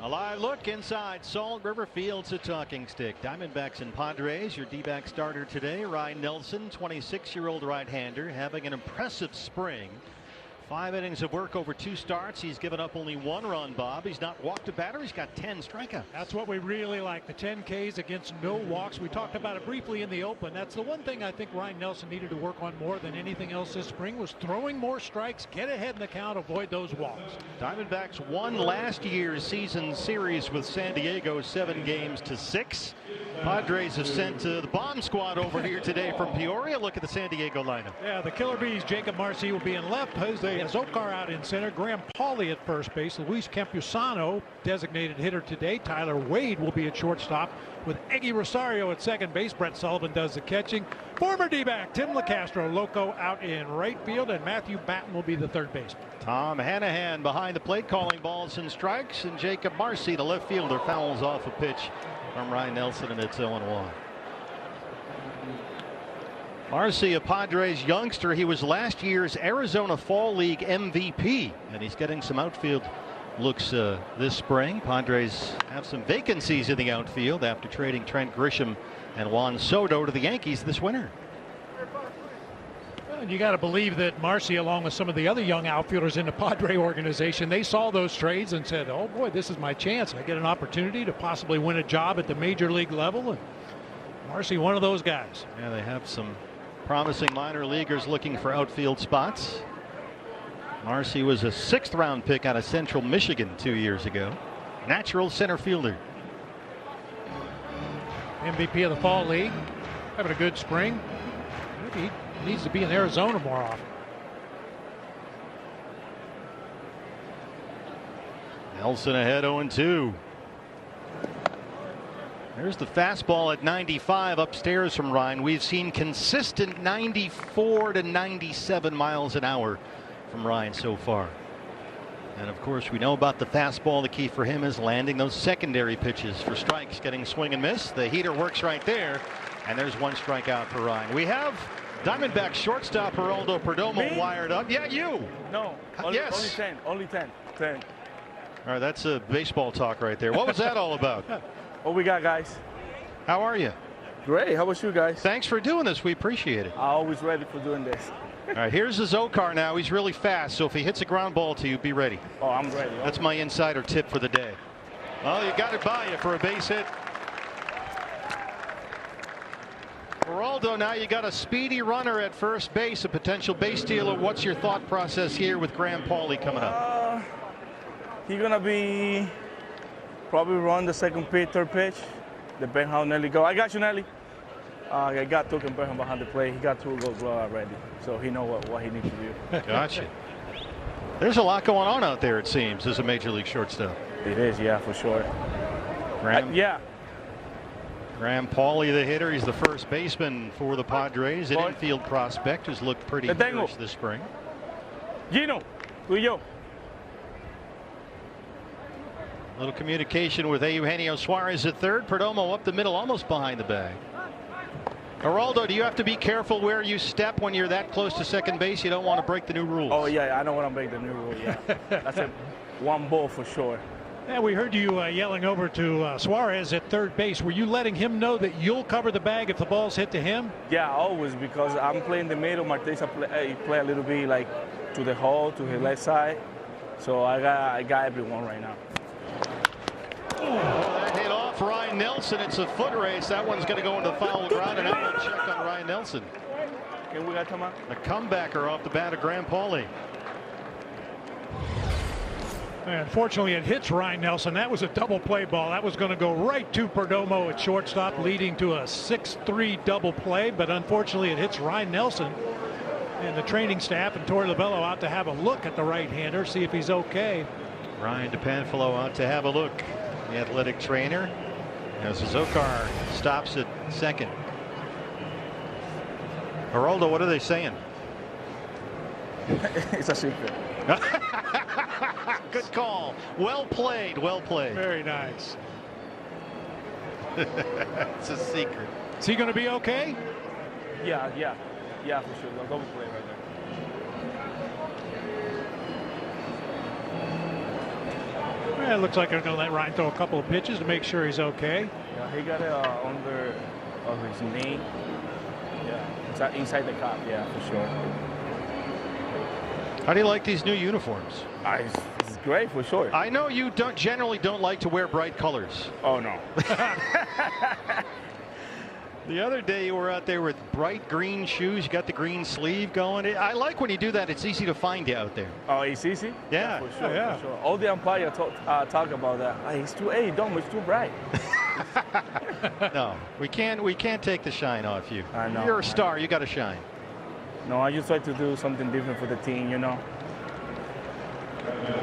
A live look inside Salt River Field's a talking stick. Diamondbacks and Padres, your D-back starter today. Ryan Nelson, 26-year-old right-hander, having an impressive spring. 5 innings of work over 2 starts. He's given up only 1 run, Bob. He's not walked a batter. He's got 10 strikeouts. That's what we really like, the 10 Ks against no walks. We talked about it briefly in the open. That's the one thing I think Ryan Nelson needed to work on more than anything else this spring, was throwing more strikes, get ahead in the count, avoid those walks. Diamondbacks won last year's season series with San Diego 7-6. Padres have sent the bomb squad over here today from Peoria. Look at the San Diego lineup. Yeah, the Killer Bees, Jacob Marcy will be in left. Jose Azocar out in center. Graham Pauley at first base. Luis Campusano, designated hitter today. Tyler Wade will be at shortstop with Eggy Rosario at second base. Brett Sullivan does the catching. Former D-back Tim LeCastro Loco out in right field, and Matthew Batten will be the third baseman. Tom Hanahan behind the plate calling balls and strikes, and Jacob Marcy, the left fielder, fouls off a pitch from Ryan Nelson, and it's 0-1. Marcy, a Padres youngster. He was last year's Arizona Fall League MVP, and he's getting some outfield looks this spring. Padres have some vacancies in the outfield after trading Trent Grisham and Juan Soto to the Yankees this winter. And you got to believe that Marcy, along with some of the other young outfielders in the Padre organization, they saw those trades and said, oh boy, this is my chance. I get an opportunity to possibly win a job at the major league level. And Marcy, one of those guys. Yeah, they have some promising minor leaguers looking for outfield spots. Marcy was a 6th round pick out of Central Michigan 2 years ago. Natural center fielder. MVP of the Fall League. Having a good spring. Maybe he needs to be in Arizona more often. Nelson ahead 0-2. There's the fastball at 95 upstairs from Ryan. We've seen consistent 94 to 97 miles an hour from Ryan so far. And of course, we know about the fastball. The key for him is landing those secondary pitches for strikes, getting swing and miss. The heater works right there, and there's 1 strikeout for Ryan. We have Diamondback shortstop Geraldo Perdomo wired up. Yeah, you. No, yes. Only 10. All right, that's a baseball talk right there. What was that all about? What we got, guys? How are you? Great. How about you guys? Thanks for doing this. We appreciate it. I'm always ready for doing this. All right, here's the Zokar now. He's really fast, so if he hits a ground ball to you, be ready. Oh, I'm ready. That's my insider tip for the day. Well, you got it by you for a base hit. Geraldo, now you got a speedy runner at first base, a potential base stealer. What's your thought process here with Graham Pauley coming up? He's going to be probably run the second pitch, third pitch. Depending how Nelly go. I got you, Nelly. I got to compare him behind the plate. He got 2 goals well already, so he knows what he needs to do. Gotcha. There's a lot going on out there, it seems, as a major league shortstop. It is, yeah, for sure. Graham, yeah. Graham Pauley, the hitter. He's the first baseman for the Padres. An infield prospect who's looked pretty good this spring. Gino, tú y yo. Little communication with Eugenio Suarez at third. Perdomo up the middle, almost behind the bag. Geraldo, do you have to be careful where you step when you're that close to second base? You don't want to break the new rules. Oh, yeah, I don't want to break the new rule, yeah. That's it. 1 ball for sure. Yeah, we heard you yelling over to Suarez at third base. Were you letting him know that you'll cover the bag if the ball's hit to him? Yeah, always, because I'm playing the middle. Marteza play a little bit like to the hole, to his left side. So I got everyone right now. Oh, that hit off Ryan Nelson. It's a foot race. That one's going to go into foul ground, and I'm going to check on Ryan Nelson. Okay, we got to come out. A comebacker off the bat of Graham Pauley. Unfortunately, it hits Ryan Nelson. That was a double play ball. That was going to go right to Perdomo at shortstop, leading to a 6-3 double play. But unfortunately, it hits Ryan Nelson. And the training staff and Torey Lovullo out to have a look at the right-hander, see if he's okay. Ryan DePanfilo out to have a look. The athletic trainer, as Zokar stops at second. Geraldo, what are they saying? It's a secret. Good call. Well played. Well played. Very nice. It's a secret. Is he going to be okay? Yeah, for sure. Double play right there. Yeah, it looks like they're going to let Ryan throw a couple of pitches to make sure he's okay. Yeah, he got it under of his knee. Yeah, inside the cup. Yeah, for sure. How do you like these new uniforms? It's great for sure. I know you generally don't like to wear bright colors. Oh no. The other day you were out there with bright green shoes. You got the green sleeve going. I like when you do that. It's easy to find you out there. Oh, it's easy? Yeah. For sure, yeah. for sure. All the umpires talk about that. It's too, Dom, it's too bright. No, we can't take the shine off you. I know. You're a star. You got to shine. No, I just try to do something different for the team, you know.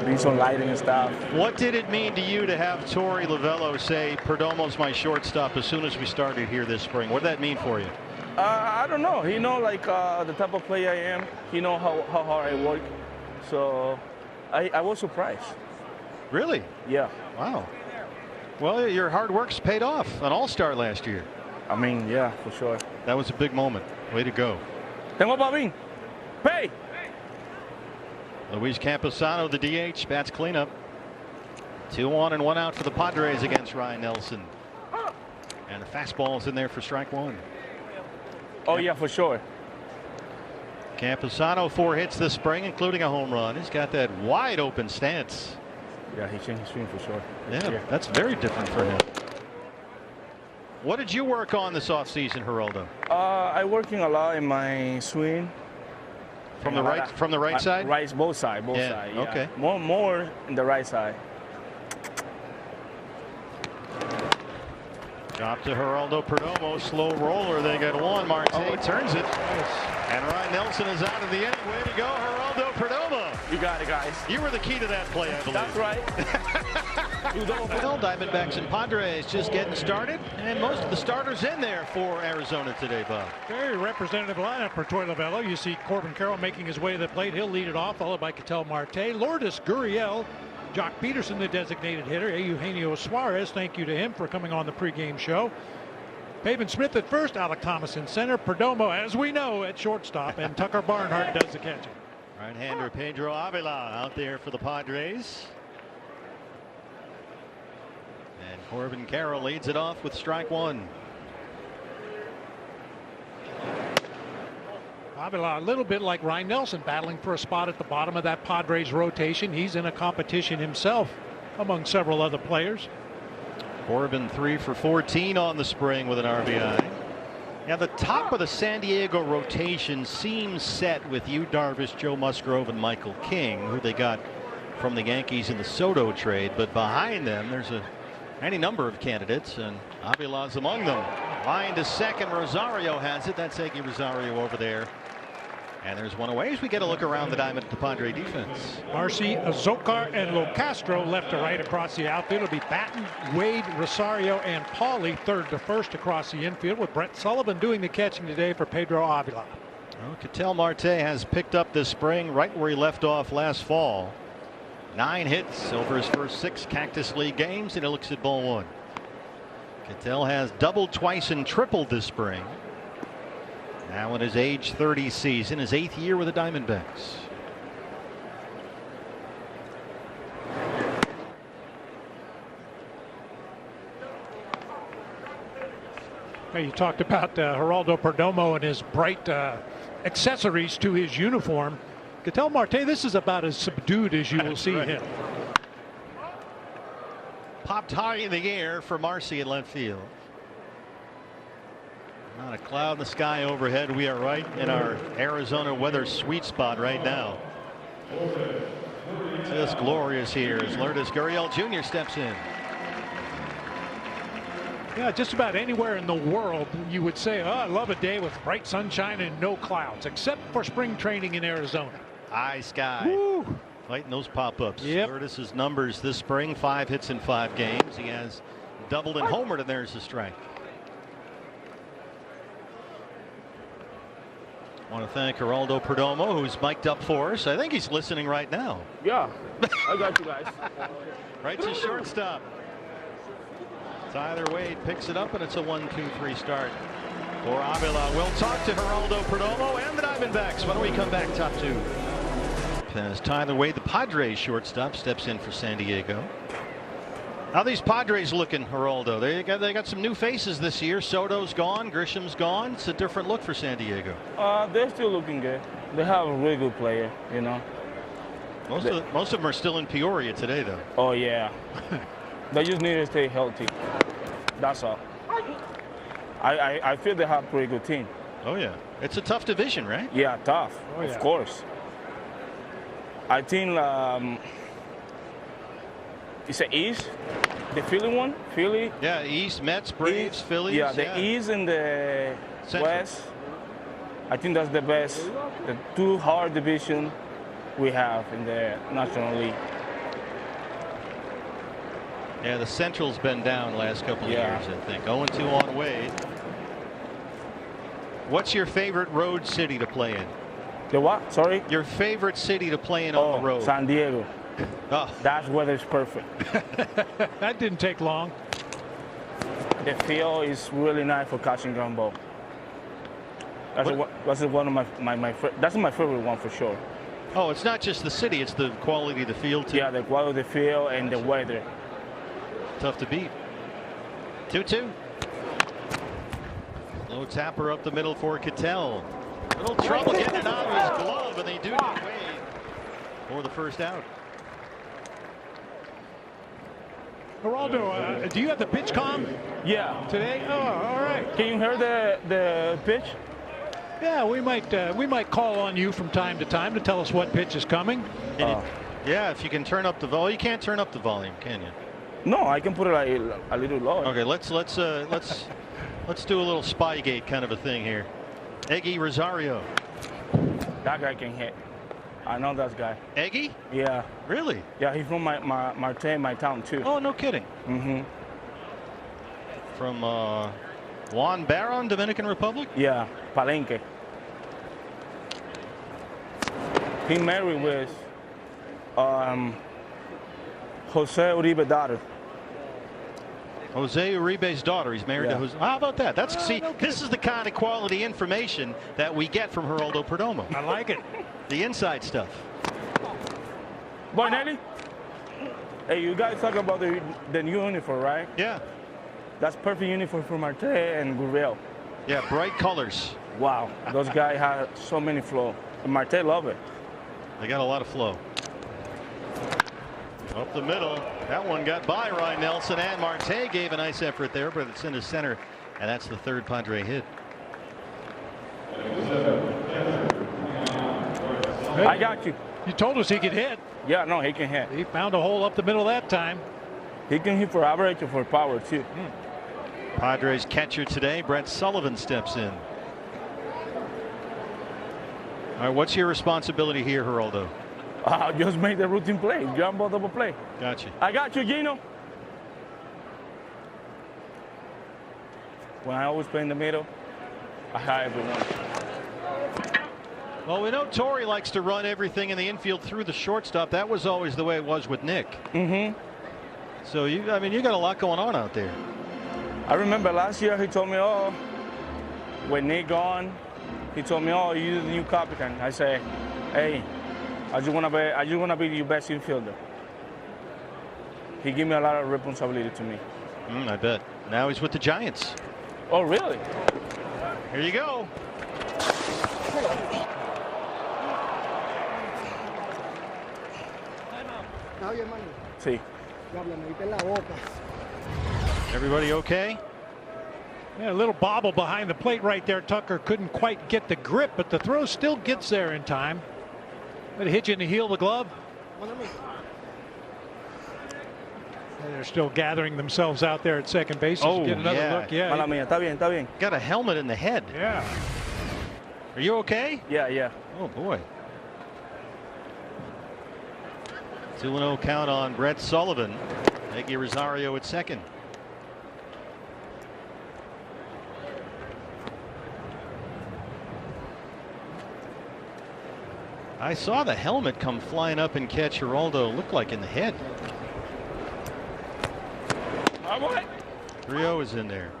Be some lighting and stuff. What did it mean to you to have Torey Lovullo say Perdomo's my shortstop as soon as we started here this spring? What did that mean for you? I don't know. He know like the type of player I am. He know how hard I work. So I was surprised. Really? Yeah. Wow. Well, your hard work's paid off. An all-star last year. I mean, yeah, for sure. That was a big moment. Way to go. Tengo Pavin. Pay. Luis Camposano, the DH, bats cleanup. 2-1 and 1 out for the Padres against Ryan Nelson. And the fastball's in there for strike one. Oh, yeah, for sure. Camposano 4 hits this spring, including a home run. He's got that wide open stance. Yeah, he changed his swing for sure. Yeah, that's very different for him. What did you work on this offseason, Geraldo? I working a lot in my swing. From the right side? Right, both sides. Yeah, Yeah. okay. More in the right side. Drop to Geraldo Perdomo, slow roller. They get one. Marte turns it. And Ryan Nelson is out of the inning. Way to go, Geraldo Perdomo. You got it, guys. You were the key to that play, I believe. That's right. Well, Diamondbacks and Padres just getting started, and most of the starters in there for Arizona today, Bob. Very representative lineup for Torey Lovullo. You see Corbin Carroll making his way to the plate. He'll lead it off, followed by Ketel Marte. Lourdes Gurriel, Jock Peterson, the designated hitter. Eugenio Suarez, thank you to him for coming on the pregame show. Pavin Smith at first, Alec Thomas in center, Perdomo, as we know, at shortstop, and Tucker Barnhart does the catching. Right-hander Pedro Avila out there for the Padres. And Corbin Carroll leads it off with strike one. Avila, a little bit like Ryan Nelson, battling for a spot at the bottom of that Padres rotation. He's in a competition himself among several other players. Corbin 3 for 14 on the spring with an RBI. Now the top of the San Diego rotation seems set with Yu Darvish, Joe Musgrove, and Michael King, who they got from the Yankees in the Soto trade. But behind them, there's any number of candidates, and Avila's among them. Line to second, Rosario has it. That's Eggy Rosario over there. And there's one away as we get a look around the diamond at the Padre defense. Marcy, Azócar, and Locastro left to right across the outfield. It'll be Batten, Wade, Rosario, and Pauly third to first across the infield, with Brett Sullivan doing the catching today for Pedro Avila. Well, Ketel Marte has picked up this spring right where he left off last fall. 9 hits over his first 6 Cactus League games, and he looks at ball one. Ketel has doubled twice and tripled this spring. Now in his age 30 season, his 8th year with the Diamondbacks. Hey, you talked about Geraldo Perdomo and his bright accessories to his uniform. Ketel Marte, this is about as subdued as you will see him. Popped high in the air for Marcy in left field. Not a cloud in the sky overhead. We are right in our Arizona weather sweet spot right now. Just glorious here as Lourdes Gurriel Jr. steps in. Yeah, just about anywhere in the world you would say, oh, I love a day with bright sunshine and no clouds, except for spring training in Arizona. High sky. Woo. Fighting those pop-ups. Yep. Lourdes' numbers this spring, 5 hits in 5 games. He has doubled and homered, and there's the strike. I want to thank Geraldo Perdomo, who's mic'd up for us. I think he's listening right now. Yeah, I got you guys. Right to shortstop. Tyler Wade picks it up, and it's a 1-2-3 start for Avila. We'll talk to Geraldo Perdomo and the Diamondbacks when we come back. Top 2. As Tyler Wade, the Padres shortstop, steps in for San Diego. How are these Padres looking, Geraldo? They got some new faces this year. Soto's gone, Grisham's gone. It's a different look for San Diego. They're still looking good. They have a really good player, you know. Most of them are still in Peoria today, though. Oh yeah. They just need to stay healthy. That's all. I feel they have a pretty good team. Oh yeah, it's a tough division, right? Yeah, tough. Oh, yeah. Of course. I think it's the East, the Philly one, Philly. Yeah, East, Mets, Braves, Phillies. Yeah, the East and the Central. West. I think that's the best, the two hard division we have in the National League. Yeah, the Central's been down the last couple of Yeah. years, I think. 0-2 on Wade. What's your favorite road city to play in? The what? Sorry? Your favorite city to play in on the road? San Diego. Oh, That weather's perfect. That didn't take long. The field is really nice for catching ground ball. That's one of that's my favorite one for sure. oh, it's not just the city; it's the quality of the field too. Yeah, the quality of the field and the weather. Tough to beat. 2-2. Low tapper up the middle for Cattell. Little trouble getting it out of his glove, and they do get Wade for the first out. Geraldo, do you have the pitch comm Yeah. today? Oh, all right. Can you hear the pitch? Yeah, we might call on you from time to time to tell us what pitch is coming. Yeah, if you can turn up the volume. You can't turn up the volume, can you? No, I can put it like a little lower. Okay, let's do a little Spygate kind of a thing here. Eggy Rosario. That guy can hit. I know that guy. Eggy? Yeah. Really? Yeah, he's from my town too. Oh, no kidding. Mm-hmm. From Juan Barron, Dominican Republic? Yeah, Palenque. He married with Jose Uribe's daughter. Jose Uribe's daughter. He's married to Yeah. Jose. How about that? This is the kind of quality information that we get from Geraldo Perdomo. I like it. The inside stuff. Boy, Nelly. Hey, you guys talk about the new uniform, right? Yeah. That's perfect uniform for Marte and Gurriel. Yeah, bright colors. Wow, those guys have so many flow. And Marte love it. They got a lot of flow. Up the middle. That one got by Ryan Nelson, and Marte gave a nice effort there, but it's into center, and that's the third Padre hit. I got you. You told us he could hit. Yeah, no, he can hit. He found a hole up the middle that time. He can hit for average or for power too. Padres catcher today, Brett Sullivan, steps in. All right, what's your responsibility here, Geraldo? Just make the routine play. Ground ball double play. Gotcha. I got you, Gino. When I always play in the middle, I have everyone. Well, we know Torrey likes to run everything in the infield through the shortstop. That was always the way it was with Nick. Mm-hmm. So you got a lot going on out there. I remember last year he told me, oh, when Nick gone, he told me, oh, you're the new captain. I say, hey, I just wanna be your best infielder. He gave me a lot of responsibility to me. I bet. Now he's with the Giants. Oh, really? Here you go. Sí. Everybody okay? Yeah, a little bobble behind the plate right there. Tucker couldn't quite get the grip, but the throw still gets there in time. But hit you in the heel of the glove. And they're still gathering themselves out there at second base. Oh, Get another yeah. look. Yeah. Mala mía, está bien, está bien. Got a helmet in the head. Yeah. Are you okay? Yeah. Oh boy. 2-0 count on Brett Sullivan. Eggy Rosario at second. I saw the helmet come flying up and catch Geraldo. Looked like in the head. Oh, boy. 3-0 is in there.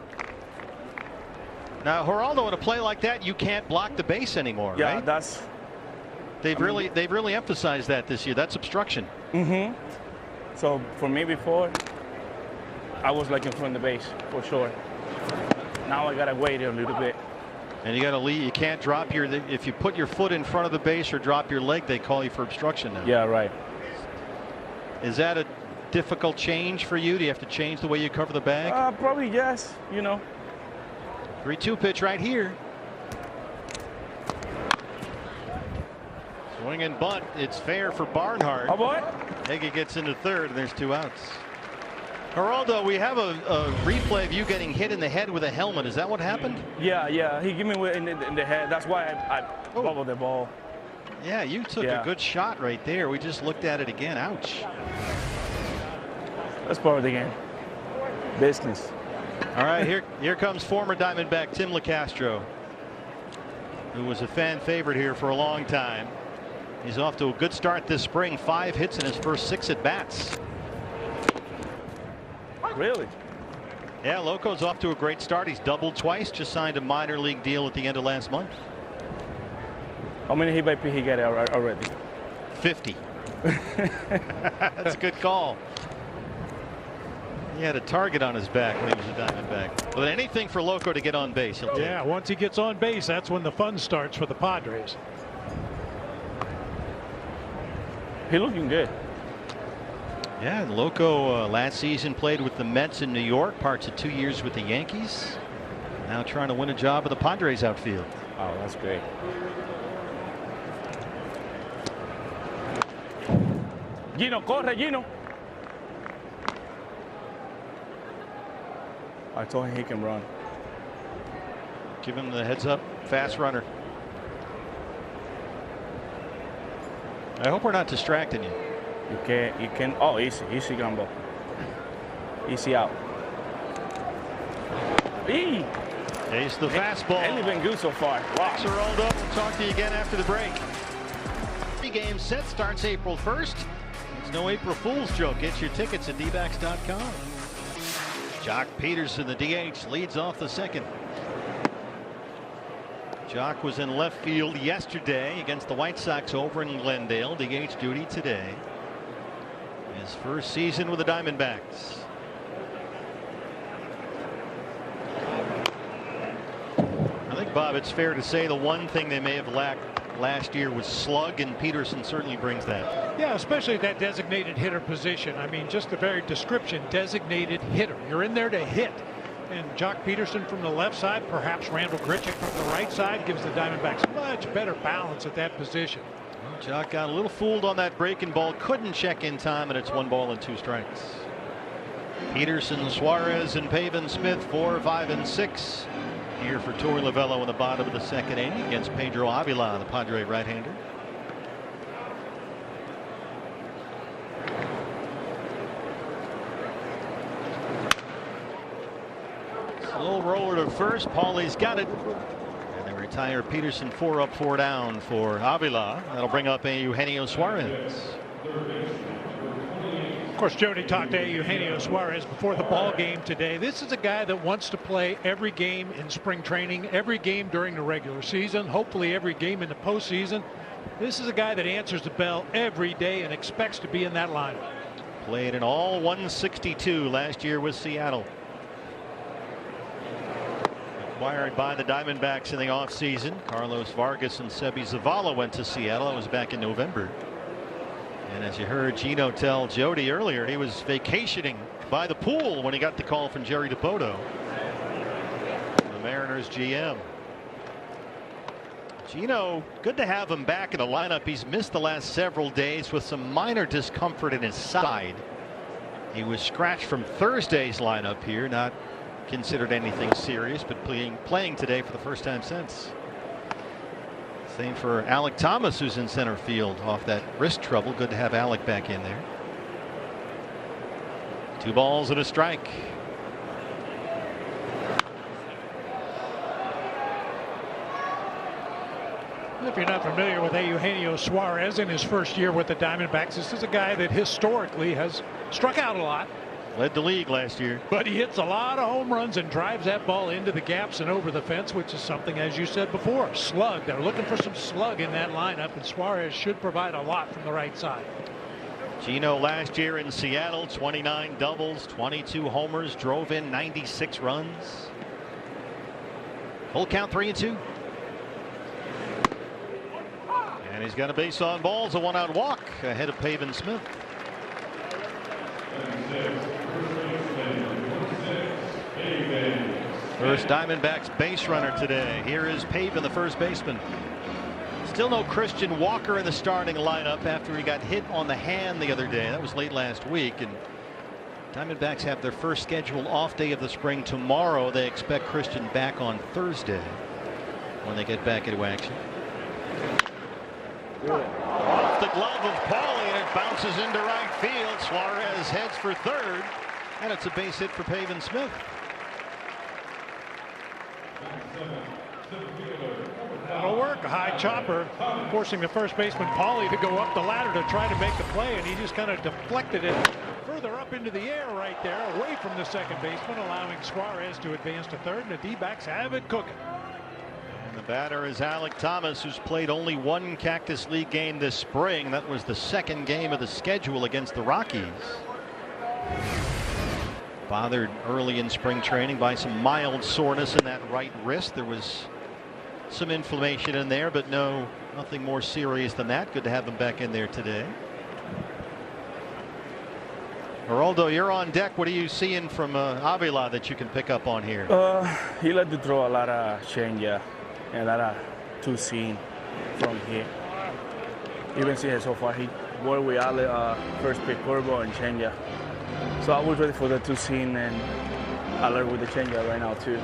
Now, Geraldo, in a play like that, you can't block the base anymore, Yeah, right? that's. They've really emphasized that this year. That's obstruction. Mm-hmm. So for me before, I was like in front of the base for sure. Now I gotta wait a little bit. And you got to leave. You can't drop your. If you put your foot in front of the base or drop your leg, they call you for obstruction now. Yeah, right. Is that a difficult change for you? Do you have to change the way you cover the bag? Probably yes. You know. 3-2 pitch right here. Swing and bunt. It's fair for Barnhart. Oh boy. Heggie gets into third, and there's 2 outs. Geraldo, we have a replay of you getting hit in the head with a helmet. Is that what happened? Yeah. He gave me in the head. That's why I bobbled the ball. Yeah, you took a good shot right there. We just looked at it again. Ouch. That's part of the game. Business. All right, here comes former Diamondback Tim LeCastro, who was a fan favorite here for a long time. He's off to a good start this spring. 5 hits in his first 6 at bats. Really? Yeah, Loco's off to a great start. He's doubled twice. Just signed a minor league deal at the end of last month. How many hit by pitch he got already? 50. That's a good call. He had a target on his back when he was a Diamondback. But anything for Loco to get on base, he'll take. Yeah, once he gets on base, that's when the fun starts for the Padres. He's looking good. Yeah, and Loco last season played with the Mets in New York, parts of 2 years with the Yankees. Now trying to win a job with the Padres outfield. Oh, that's great. Gino, corre, Gino. I told him he can run. Give him the heads up. Fast runner. I hope we're not distracting you. You can. Oh, easy gamble. Easy out. Eee. Ace the fastball. And been good so far. Wow. Geraldo, we'll talk to you again after the break. Game set starts April 1st. It's no April Fool's joke. Get your tickets at dbacks.com. Jock Peterson, the DH, leads off the second. Jock was in left field yesterday against the White Sox over in Glendale. DH duty today. His first season with the Diamondbacks. I think, Bob, it's fair to say the one thing they may have lacked last year was slug, and Peterson certainly brings that. Yeah, especially at that designated hitter position. I mean, just the very description, designated hitter. You're in there to hit. And Jock Peterson from the left side, perhaps Randall Grichuk from the right side, gives the Diamondbacks much better balance at that position. Well, Jock got a little fooled on that breaking ball, couldn't check in time, and it's 1 ball and 2 strikes. Peterson, Suarez, and Pavin Smith 4, 5, and 6 here for Torey Lovullo in the bottom of the second inning against Pedro Avila, the Padre right-hander. Slow roller to first. Paulie's got it. And they retire Peterson 4 up, 4 down for Avila. That'll bring up Eugenio Suarez. Of course, Jody talked to Eugenio Suarez before the ball game today. This is a guy that wants to play every game in spring training, every game during the regular season, hopefully every game in the postseason. This is a guy that answers the bell every day and expects to be in that lineup. Played in all 162 last year with Seattle. Acquired by the Diamondbacks in the offseason. Carlos Vargas and Sebi Zavala went to Seattle. It was back in November. And as you heard Gino tell Jody earlier, he was vacationing by the pool when he got the call from Jerry DiPoto, the Mariners GM. Gino, good to have him back in the lineup. He's missed the last several days with some minor discomfort in his side. He was scratched from Thursday's lineup here, not considered anything serious, but playing today for the first time since. Same for Alec Thomas, who's in center field off that wrist trouble. Good to have Alec back in there. 2 balls and a strike. If you're not familiar with Eugenio Suarez in his first year with the Diamondbacks, this is a guy that historically has struck out a lot. Led the league last year. But he hits a lot of home runs and drives that ball into the gaps and over the fence, which is something, as you said before, slug. They're looking for some slug in that lineup, and Suarez should provide a lot from the right side. Gino last year in Seattle, 29 doubles, 22 homers, drove in 96 runs. Full count, 3-2. And he's got a base on balls, a 1-out walk ahead of Pavin Smith. First Diamondbacks base runner today. Here is Pavin, the first baseman. Still no Christian Walker in the starting lineup after he got hit on the hand the other day. That was late last week. And Diamondbacks have their first scheduled off day of the spring tomorrow. They expect Christian back on Thursday when they get back into action. Off the glove of Paulie, and it bounces into right field. Suarez heads for third, and it's a base hit for Pavin Smith. That'll work. A high chopper forcing the first baseman Paulie to go up the ladder to try to make the play, and he just kind of deflected it further up into the air right there, away from the second baseman, allowing Suarez to advance to third, and the D-backs have it cooking. And the batter is Alek Thomas, who's played only one Cactus League game this spring. That was the second game of the schedule against the Rockies. Bothered early in spring training by some mild soreness in that right wrist. There was some inflammation in there, but nothing more serious than that. Good to have him back in there today. Geraldo, you're on deck. What are you seeing from Avila that you can pick up on here? He liked to throw a lot of changeup and a lot of two-seam from here. Even see so far he worked with all first pitch curveball and changeup. So I was ready for the two-seam, and I learned with the changeup right now too.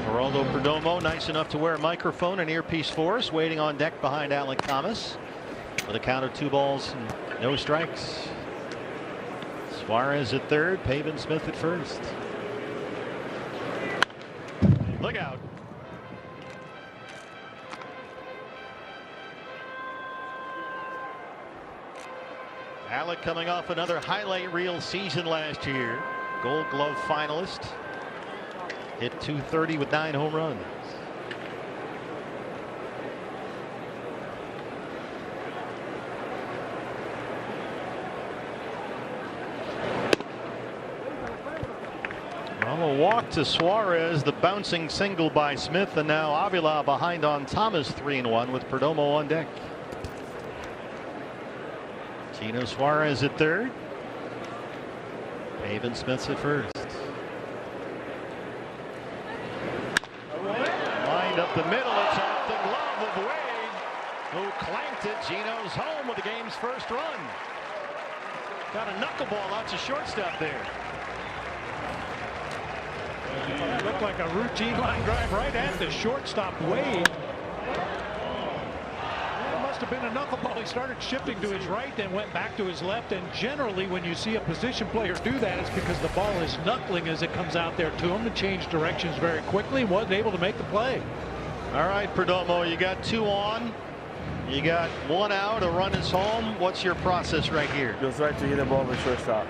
Geraldo Perdomo, nice enough to wear a microphone and earpiece for us, waiting on deck behind Alek Thomas with a count of 2 balls and no strikes. Suarez at third, Pavin Smith at first. Look out. Alek coming off another highlight reel season last year. Gold Glove finalist. Hit .230 with 9 home runs. Well, a walk to Suarez, the bouncing single by Smith, and now Avila behind on Thomas, 3-1 with Perdomo on deck. Gino Suarez at third. Pavin Smith's at first. Lined up the middle. It's off the glove of Wade, who clanked it. Gino's home with the game's first run. Got a knuckleball out to shortstop there. It looked like a routine line drive right at the shortstop Wade. Have been a knuckleball. He started shifting to his right, then went back to his left, and generally when you see a position player do that, it's because the ball is knuckling as it comes out there to him, and changed directions very quickly, and wasn't able to make the play. All right, Perdomo, you got 2 on, you got 1 out, a run is home. What's your process right here? Just try to hit the ball over shortstop.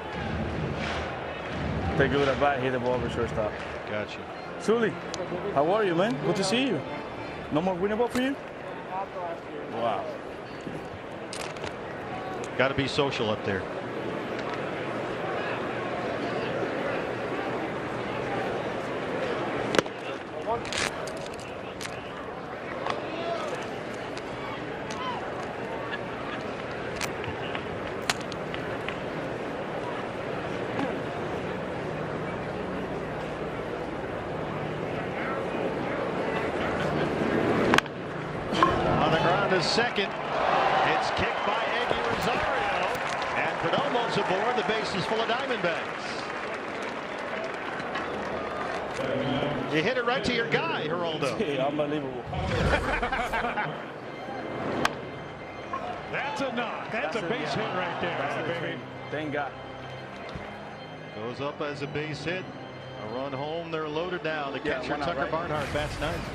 Take it with a bat, hit the ball over shortstop. Gotcha. Sully, how are you, man? Good to see you. No more winnable for you? Wow. Got to be social up there. Second, it's kicked by Eggy Rosario, and Perdomo's aboard. The base is full of Diamondbacks. You hit it right to your guy, Geraldo. Yeah, unbelievable. That's a knock. That's a base hit right there, baby. Thank God. Goes up as a base hit. A run home. They're loaded now. The catcher, Tucker Barnhart, bats ninth.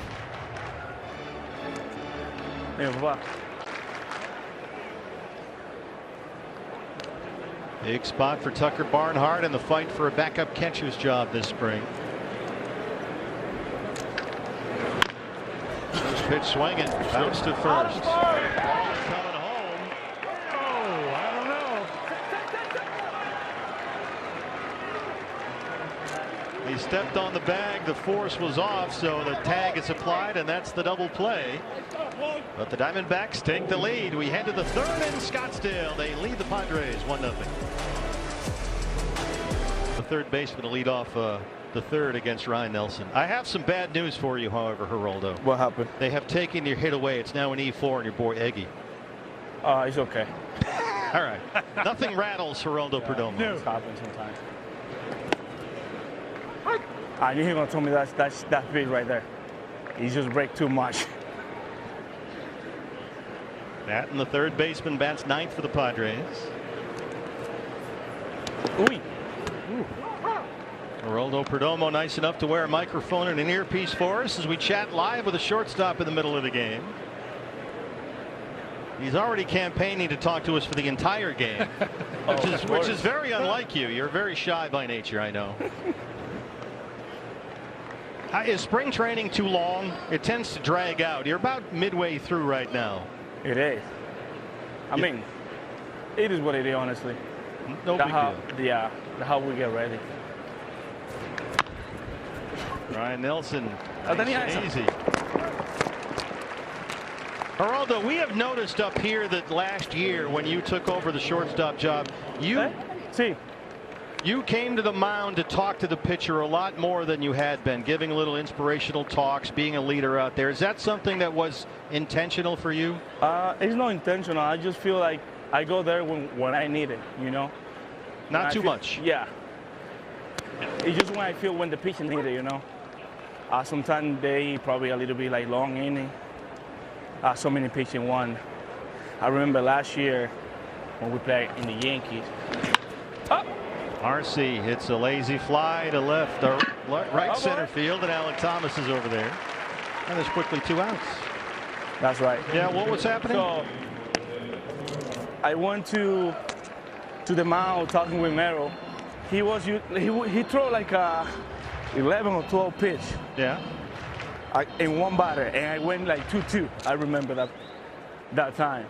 Big spot for Tucker Barnhart in the fight for a backup catcher's job this spring. First pitch swinging, bounced to first. Ball coming home. Oh, I don't know. He stepped on the bag. The force was off, so the tag is applied, and that's the double play. But the Diamondbacks take the lead. We head to the third in Scottsdale. They lead the Padres 1-0. The third baseman to lead off the third against Ryan Nelson. I have some bad news for you, however, Geraldo. What happened? They have taken your hit away. It's now an E4 on your boy Eggy. It's okay. All right. Nothing rattles Geraldo Perdomo. No. It happens sometimes. I knew he was going to tell me that big right there. He just break too much. That and the third baseman bats ninth for the Padres. Ooh. Geraldo Perdomo nice enough to wear a microphone and an earpiece for us as we chat live with a shortstop in the middle of the game. He's already campaigning to talk to us for the entire game, which is very unlike you. You're very shy by nature, I know. Is spring training too long? It tends to drag out. You're about midway through right now. It is. I mean, it is what it is, honestly. No big deal. Yeah, how we get ready. Ryan Nelson, nice and easy. Geraldo, we have noticed up here that last year when you took over the shortstop job, you came to the mound to talk to the pitcher a lot more than you had been, giving a little inspirational talks, being a leader out there. Is that something that was intentional for you? It's not intentional. I just feel like I go there when I need it, you know? Not too much. Yeah. It's just when I feel when the pitcher needs it, you know? Sometimes they probably a little bit like long inning. So many pitches in one. I remember last year when we played in the Yankees. RC hits a lazy fly to left or right center field, and Alec Thomas is over there. And there's quickly 2 outs. That's right. Yeah, what was happening? So I went to the mound talking with Merrill. He threw like a 11 or 12 pitch. Yeah. In one batter, and I went like 2-2. I remember that time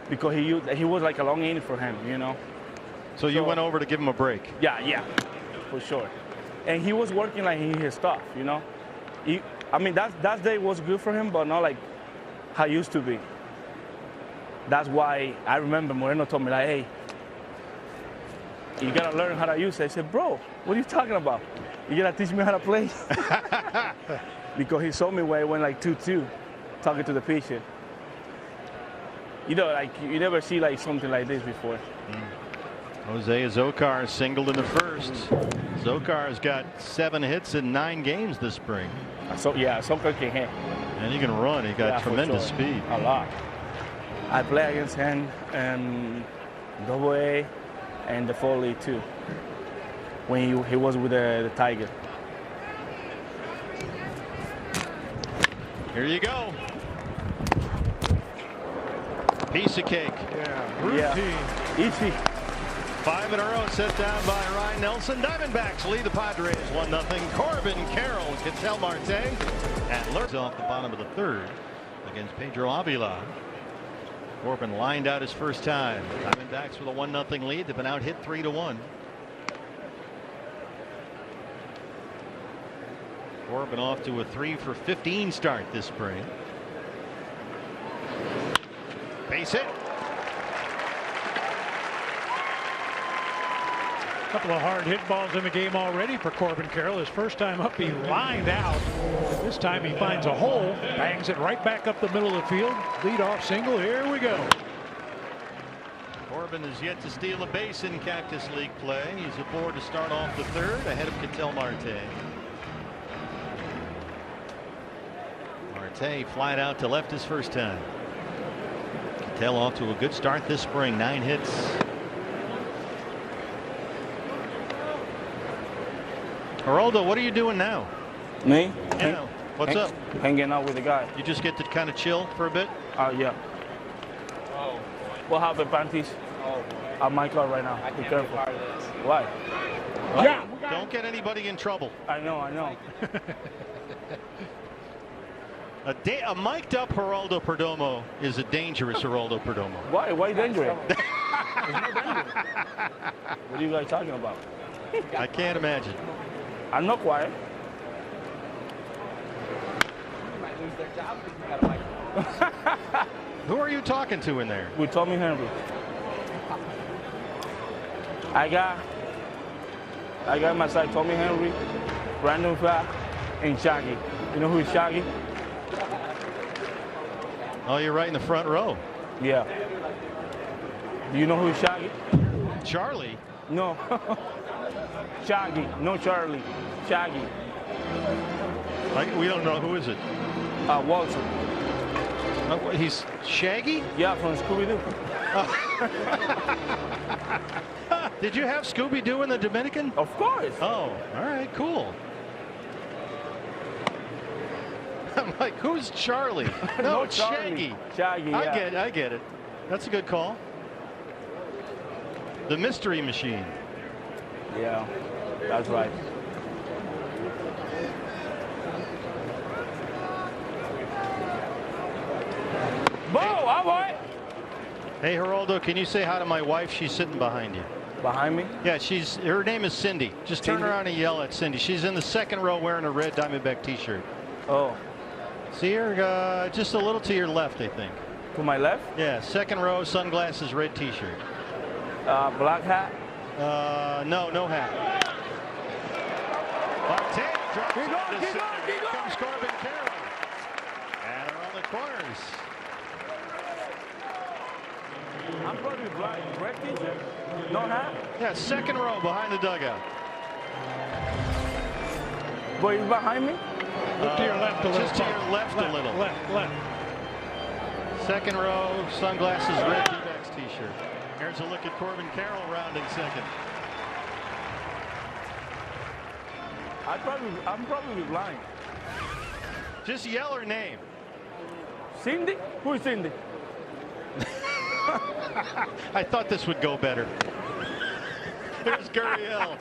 because he was like a long inning for him, you know. So you went over to give him a break. Yeah, for sure. And he was working like his stuff, you know. I mean that day was good for him, but not like how it used to be. That's why I remember Moreno told me like, hey, you gotta learn how to use it. I said, bro, what are you talking about? You gotta teach me how to play. Because he saw me where I went like 2-2, talking to the pitcher. You know, like you never see like something like this before. Jose Azocar singled in the first. Azocar has got 7 hits in 9 games this spring. So yeah, Azocar can hit. And he can run. He got tremendous speed. A lot. I play against him in AA and the Fall League too. When he was with the Tiger. Here you go. Piece of cake. Yeah, routine. Easy. 5 in a row set down by Ryan Nelson. Diamondbacks lead the Padres 1-0. Corbin Carroll, Ketel Marte, and lurks off the bottom of the third against Pedro Avila. Corbin lined out his first time. Diamondbacks with a 1-0 lead. They've been out hit 3-1. Corbin off to a 3-for-15 start this spring. Base hit. A couple of hard hit balls in the game already for Corbin Carroll. His first time up, he lined out. This time he finds a hole, bangs it right back up the middle of the field. Lead off single. Here we go. Corbin is yet to steal a base in Cactus League play. He's aboard to start off the third ahead of Ketel Marte. Marte flied out to left his first time. Ketel off to a good start this spring. 9 hits. Geraldo, what are you doing now? Me? Yeah. What's up? Hanging out with the guy. You just get to kind of chill for a bit? Yeah. Oh, What happened, Panties? At my car right now. I Be can't careful. be a part of this. Why? Yeah. Don't get anybody in trouble. I know. A mic'd up Geraldo Perdomo is a dangerous Geraldo Perdomo. Why dangerous? There's no danger. What are you guys talking about? I can't imagine. I'm not quiet. Who are you talking to in there? With Tommy Henry. I got my side Tommy Henry, Brandon Pfaadt, and Shaggy. You know who is Shaggy? Oh, you're right in the front row. Yeah. Do you know who is Shaggy? Charlie. No. Shaggy, no Charlie. Shaggy. We don't know. Who is it? Walter. He's Shaggy? Yeah, from Scooby-Doo. Did you have Scooby-Doo in the Dominican? Of course. Oh, all right, cool. I'm like, who's Charlie? No, it's Shaggy. Shaggy, yeah. I get it. That's a good call. The Mystery Machine. Yeah, that's right. Bo, all right. Hey, Geraldo, can you say hi to my wife? She's sitting behind you. Behind me? Yeah, her name is Cindy. Just turn Cindy? around and yell at Cindy. She's in the second row wearing a red Diamondback t-shirt. Oh. See her just a little to your left, I think. To my left? Yeah, second row, sunglasses, red t-shirt. Black hat? No hat. Marte drops Keep it going, to keep center. going, keep Here going. comes Corbin Carroll. And around the corners. I'm probably black. Red t-shirt. No hat? Yeah, second row behind the dugout. Boy, he's behind me? Look to your left a little. Just to your left a little. Left. Second row, sunglasses, red D-backs t-shirt. Here's a look at Corbin Carroll rounding second. I'm probably blind. Just yell her name. Cindy? Who is Cindy? I thought this would go better. There's Gurriel.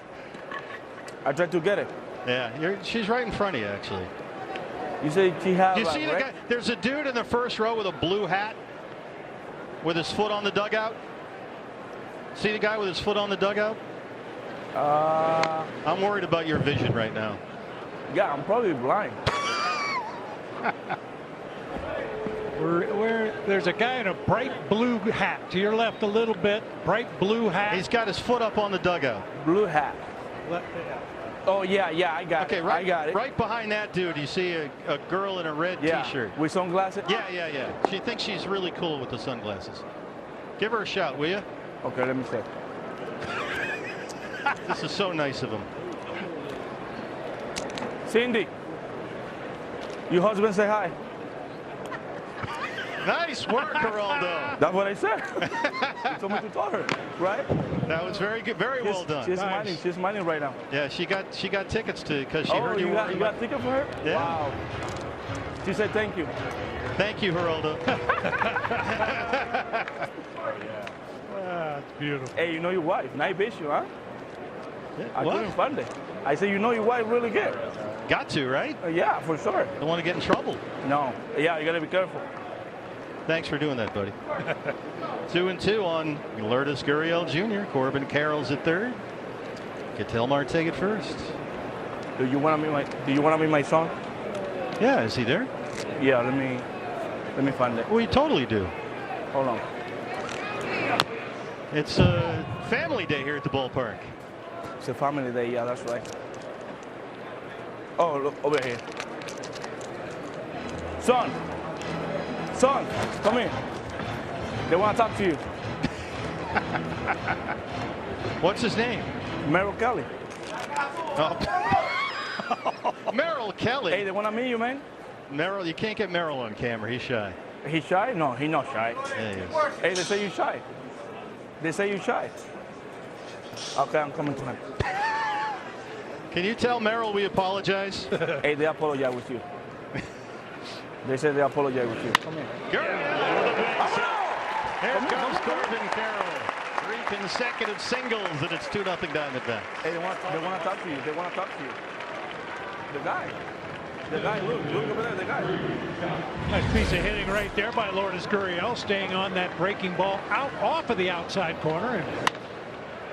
I tried to get it. Yeah, she's right in front of you, actually. You say she has. You see the guy? There's a dude in the first row with a blue hat with his foot on the dugout. See the guy with his foot on the dugout? I'm worried about your vision right now. Yeah, I'm probably blind. There's a guy in a bright blue hat to your left a little bit. Bright blue hat. He's got his foot up on the dugout. Blue hat. Oh, yeah, I got it. Right, I got it. Right behind that dude, you see a girl in a red t-shirt. With sunglasses? Yeah. She thinks she's really cool with the sunglasses. Give her a shout, will you? Okay, let me see. This is so nice of him. Cindy, your husband say hi. Nice work, Geraldo. That's what I said. You told me to tell her, right? That was very good, very well done. She's Nice. smiling. She's smiling right now. Yeah, she got tickets to because she heard you. You got ticket for her? Yeah. Wow. She said thank you. Thank you, Geraldo. It's beautiful. Hey, you know your wife. Nice issue, huh? I What? couldn't find it. I said, you know your wife really good. Got to, right? Yeah, for sure. Don't want to get in trouble. No. Yeah, you got to be careful. Thanks for doing that, buddy. 2-2 on Lourdes Gurriel Jr. Corbin Carroll's at third. Ketel Marte at first. Do you want to be my son? Yeah, is he there? Yeah, let me find it. We totally do. Hold on. It's a family day here at the ballpark. It's a family day. Yeah, that's right. Oh, look over here. Son, come here. They want to talk to you. What's his name? Merrill Kelly. Oh. Merrill Kelly. Hey, they want to meet you, man. Merrill, you can't get Merrill on camera. He's shy. He's shy? No, he's not shy. Yeah, he is. Hey, they say you're shy. They say you're shy. Okay, I'm coming to him. Can you tell Merrill we apologize? Hey, they apologize with you. They say they apologize with you. Come here. Here comes Corbin Carroll. 3 consecutive singles, and it's 2-0 Diamondbacks. Hey, they want to talk to you. They want to talk to you. The guy, look over there, the guy. Nice piece of hitting right there by Lourdes Gurriel, staying on that breaking ball off of the outside corner and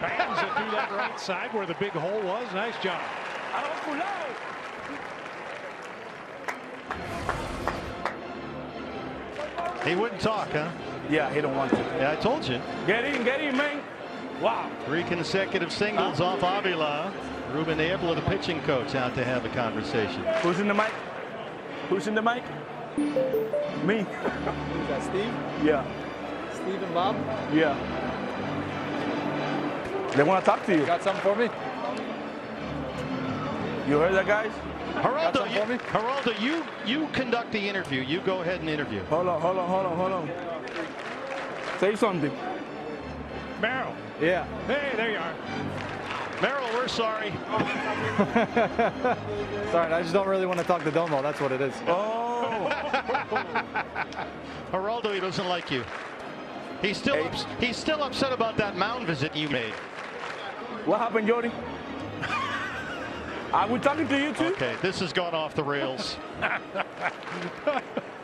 bangs it through that right side where the big hole was. Nice job. He wouldn't talk, huh? Yeah, he don't want to. Yeah, I told you. Get in, man. Wow. 3 consecutive singles off Avila. Ruben Abel, the pitching coach, out to have a conversation. Who's in the mic? Who's in the mic? Me. Who's that, Steve? Yeah. Steve and Bob? Yeah. They want to talk to you. Got something for me? You heard that, guys? Geraldo, you conduct the interview. You go ahead and interview. Hold on. Say something. Merrill. Yeah. Hey, there you are. Merrill, we're sorry. Sorry, I just don't really want to talk to Domo. That's what it is. Oh. Geraldo, he doesn't like you. He's still upset about that mound visit you made. What happened, Jody? Are we talking to you too? Okay, this has gone off the rails.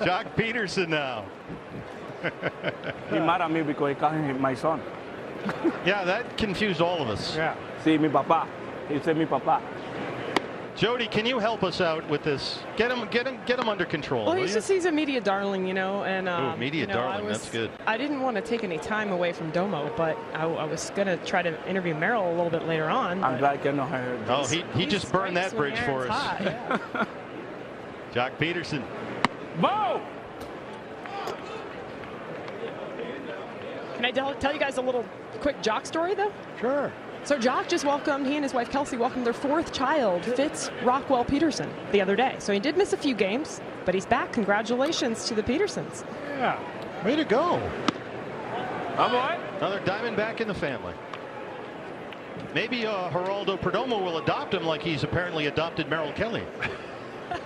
Jock Peterson now. He mad at me because he called him my son. Yeah, that confused all of us. Yeah. See, mi papá. He said mi papá. Jody, can you help us out with this? Get him under control. Well, will he's a media darling, you know, and media darling. That's good. I didn't want to take any time away from Domo, but I was gonna try to interview Merrill a little bit later on. I'm glad I know her. Oh, he just burned that bridge for us. Yeah. Jock Peterson. Bo! Can I tell you guys a little quick Jock story, though? Sure. So Jock just he and his wife Kelsey welcomed their 4th child, Fitz Rockwell Peterson, the other day. So he did miss a few games, but he's back. Congratulations to the Petersons. Yeah. Way to go. All right. Another Diamondback in the family. Maybe Geraldo Perdomo will adopt him like he's apparently adopted Merrill Kelly.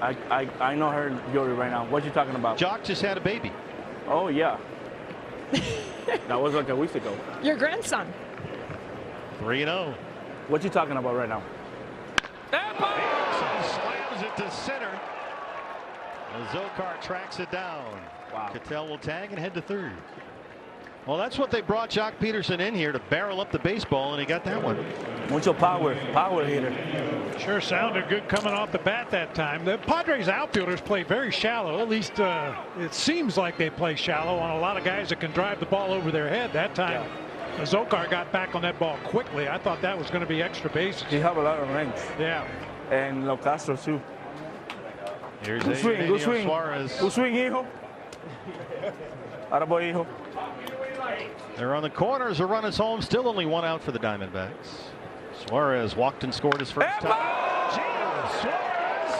I know her, Jody, right now. What you talking about? Jock just had a baby. Oh, yeah. That was like a week ago. Your grandson. 3-0. What you talking about right now? Slams it to center. Zokar tracks it down. Wow. Cattell will tag and head to third. Well, that's what they brought Jock Peterson in here, to barrel up the baseball, and he got that one. Mucho power hitter. Sure sounded good coming off the bat that time. The Padres outfielders play very shallow. At least it seems like they play shallow on a lot of guys that can drive the ball over their head. That time, Zokar got back on that ball quickly. I thought that was going to be extra bases. He have a lot of range. Yeah. And Lo Castro, too. Here's Good swing. Suarez. Good swing, hijo. Arabo, hijo. They're on the corners. A run is home. Still only 1 out for the Diamondbacks. Suarez walked and scored his first time. Suarez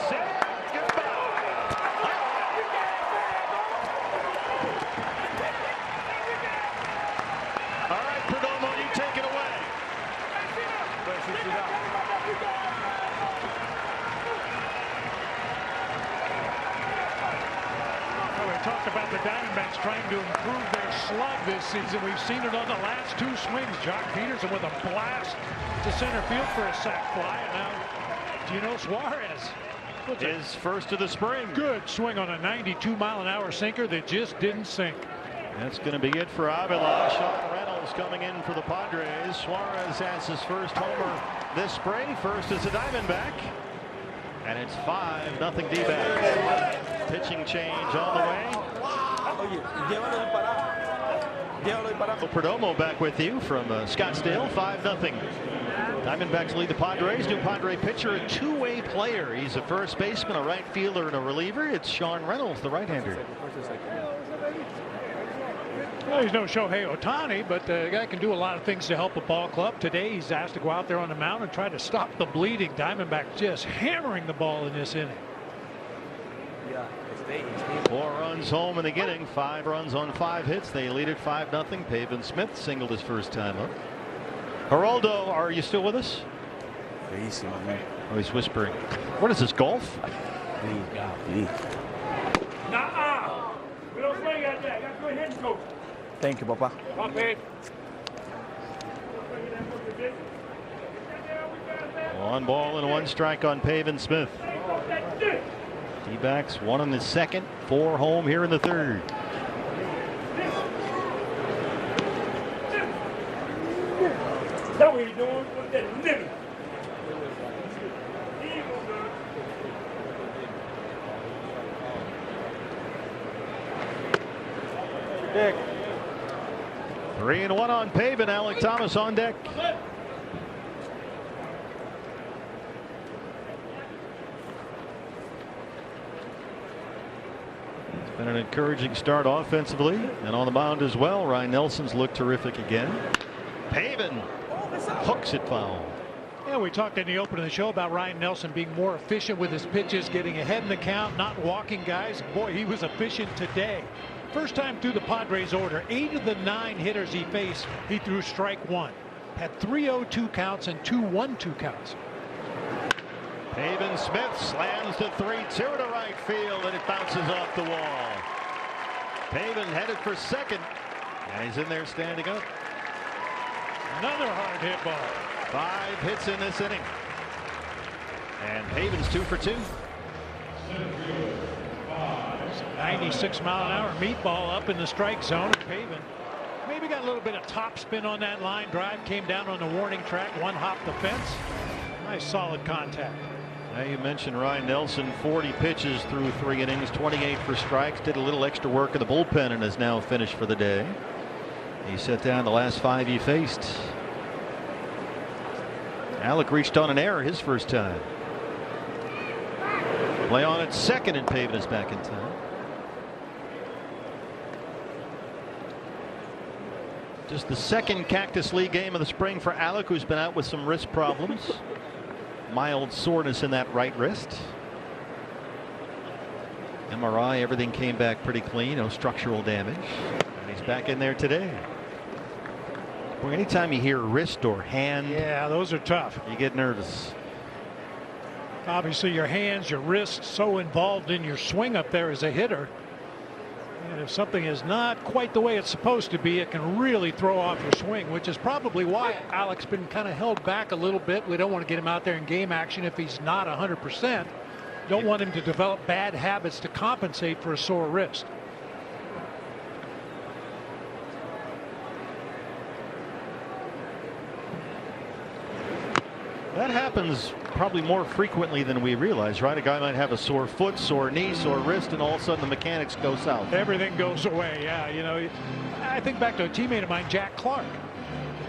said goodbye. All right, Perdomo, you take it away. Well, we talked about the Diamondbacks trying to improve their slug this season. We've seen it on the last 2 swings. Jock Peterson with a blast to center field for a sac fly, and now Gino Suarez. His first of the spring. Good swing on a 92-mile-an-hour sinker that just didn't sink. That's going to be it for Avila. Sean Reynolds coming in for the Padres. Suarez has his first homer this spring. First as a Diamondback. And it's 5-0 D-backs. Pitching change on the way. Perdomo back with you from Scottsdale. 5-0. Diamondbacks lead the Padres. New Padre pitcher, a 2-way player. He's a first baseman, a right fielder, and a reliever. It's Sean Reynolds, the right-hander. Well, he's no Shohei Ohtani, but the guy can do a lot of things to help a ball club. Today, he's asked to go out there on the mound and try to stop the bleeding. Diamondbacks just hammering the ball in this inning. 4 runs home in the inning. 5 runs on 5 hits. They lead it 5-0. Pavin Smith singled his first time up. Geraldo, are you still with us? Feísimo, man. Oh, he's whispering. What is this, golf? Please, God, please. We don't swing out there. Got good hitting coach. Thank you, Papa. Okay. 1 ball and 1 strike on Pavin Smith. D-backs 1 in the second, 4 home here in the third. That's what he's doing with that nigga. He Dick. 3-1 on Pavin. Alec Thomas on deck. It's been an encouraging start offensively and on the mound as well. Ryan Nelson's looked terrific again. Pavin hooks it foul. Yeah, we talked in the opening of the show about Ryan Nelson being more efficient with his pitches, getting ahead in the count, not walking guys. Boy, he was efficient today. First time through the Padres order, 8 of the 9 hitters he faced, he threw strike 1. Had 3 0-2 counts and 2 1-2 counts. Pavin Smith slams the 3-2 to right field, and it bounces off the wall. Pavin headed for second, and he's in there standing up. Another hard hit ball. 5 hits in this inning. And Pavin's 2 for 2. 96-mile-an-hour meatball up in the strike zone. Pavin maybe got a little bit of top spin on that line drive. Came down on the warning track. One hopped the fence. Nice solid contact. Now you mentioned Ryan Nelson, 40 pitches through 3 innings, 28 for strikes. Did a little extra work in the bullpen and is now finished for the day. He set down the last 5 he faced. Alec reached on an error his first time. Play on at second, and Pavin is back in time. Just the second Cactus League game of the spring for Alec, who's been out with some wrist problems. Mild soreness in that right wrist. MRI, everything came back pretty clean, no structural damage. And he's back in there today. Well, anytime you hear wrist or hand, yeah, those are tough. You get nervous. Obviously, your hands, your wrists, so involved in your swing up there as a hitter. And if something is not quite the way it's supposed to be, it can really throw off your swing, which is probably why Alec's been kind of held back a little bit. We don't want to get him out there in game action if he's not 100%. Don't want him to develop bad habits to compensate for a sore wrist. That happens probably more frequently than we realize, right? A guy might have a sore foot, sore knee, sore wrist, and all of a sudden the mechanics go south. Everything goes away. Yeah, you know, I think back to a teammate of mine, Jack Clark.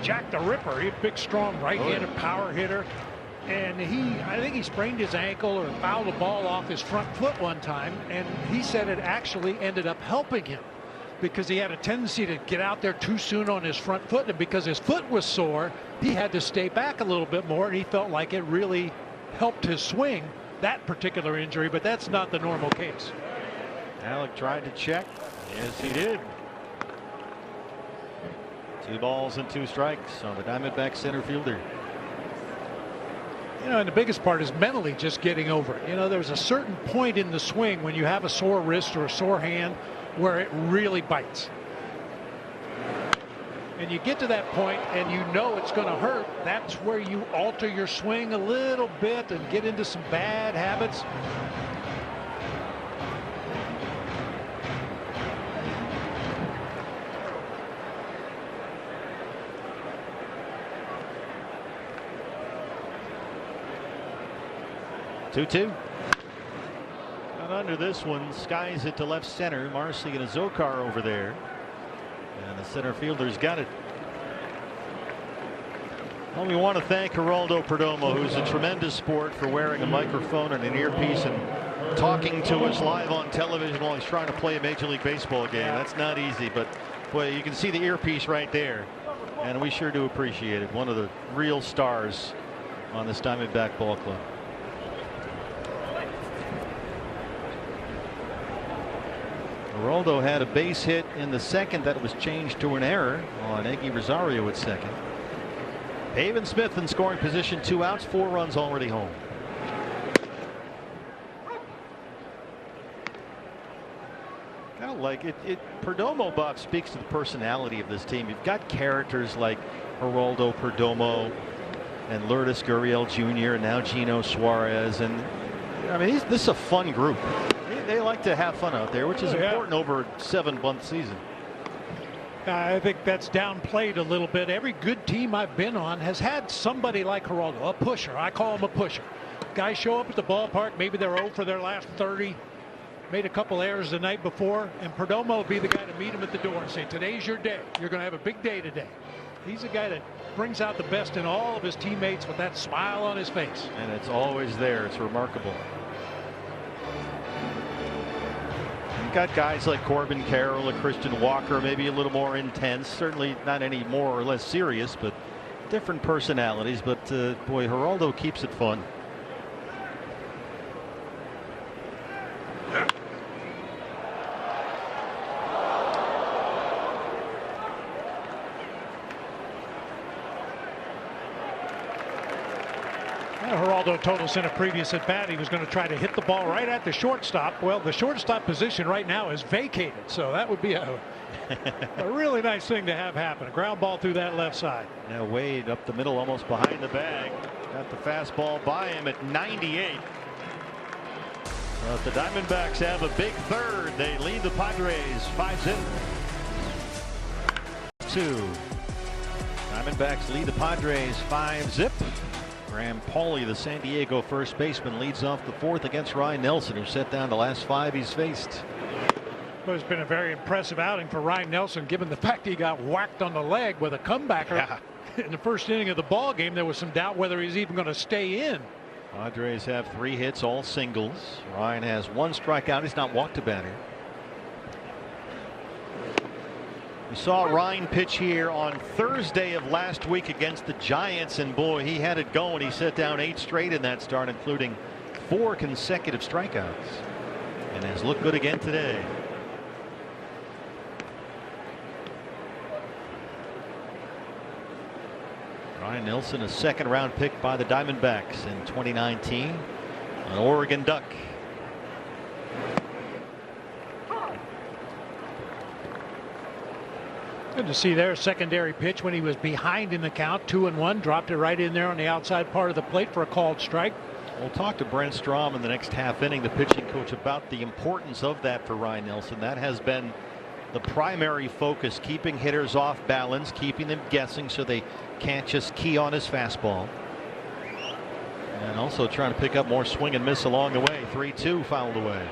Jack the Ripper. He's a big, strong, right-handed power hitter. And I think he sprained his ankle or fouled a ball off his front foot one time. And he said it actually ended up helping him because he had a tendency to get out there too soon on his front foot. And because his foot was sore, he had to stay back a little bit more. And he felt like it really helped his swing, that particular injury. But that's not the normal case. Alec tried to check. Yes, he did. 2 balls and 2 strikes on the Diamondbacks center fielder. You know, and the biggest part is mentally just getting over it. You know, there's a certain point in the swing when you have a sore wrist or a sore hand where it really bites. And you get to that point and you know it's going to hurt. That's where you alter your swing a little bit and get into some bad habits. Two. And under this one, skies it to left center. Marcy and Azokar over there. And the center fielder's got it. Well, we want to thank Geraldo Perdomo, who's a tremendous sport, for wearing a microphone and an earpiece and talking to us live on television while he's trying to play a Major League Baseball game. That's not easy, but boy, you can see the earpiece right there. And we sure do appreciate it. One of the real stars on this Diamondback ball club. Geraldo had a base hit in the second that was changed to an error on Eggy Rosario at second. Pavin Smith in scoring position, 2 outs, 4 runs already home. Kind of like it. Perdomo, Bob, speaks to the personality of this team. You've got characters like Geraldo Perdomo and Lourdes Gurriel Jr. and now Gino Suarez, and I mean this is a fun group. They like to have fun out there, which is important over a 7-month season. I think that's downplayed a little bit. Every good team I've been on has had somebody like Geraldo, a pusher. I call him a pusher. Guys show up at the ballpark, maybe they're 0 for their last 30. made a couple errors the night before, and Perdomo will be the guy to meet him at the door and say, today's your day. You're going to have a big day today. He's a guy that brings out the best in all of his teammates with that smile on his face. And it's always there. It's remarkable. You've got guys like Corbin Carroll or Christian Walker, maybe a little more intense, certainly not any more or less serious, but different personalities. But boy, Geraldo keeps it fun. Geraldo told us in a previous at bat he was going to try to hit the ball right at the shortstop. Well, the shortstop position right now is vacated, so that would be a really nice thing to have happen. A ground ball through that left side. Now Wade up the middle, almost behind the bag. Got the fastball by him at 98. But the Diamondbacks have a big third. They lead the Padres 5-0. 2. Diamondbacks lead the Padres 5-0. Graham Pauley, the San Diego first baseman, leads off the fourth against Ryan Nelson, who set down the last 5 he's faced. Well, it's been a very impressive outing for Ryan Nelson, given the fact he got whacked on the leg with a comebacker. Yeah. In the first inning of the ball game. There was some doubt whether he's even going to stay in. Padres have 3 hits, all singles. Ryan has 1 strikeout. He's not walked a batter. We saw Ryan pitch here on Thursday of last week against the Giants, and boy, he had it going. He set down 8 straight in that start, including 4 consecutive strikeouts, and has looked good again today. Ryan Nelson, a second-round pick by the Diamondbacks in 2019, an Oregon Duck. Good to see their secondary pitch when he was behind in the count, 2-1, dropped it right in there on the outside part of the plate for a called strike. We'll talk to Brent Strom in the next half inning, the pitching coach, about the importance of that for Ryan Nelson. That has been the primary focus, keeping hitters off balance, keeping them guessing so they can't just key on his fastball, and also trying to pick up more swing and miss along the way. 3-2 fouled away.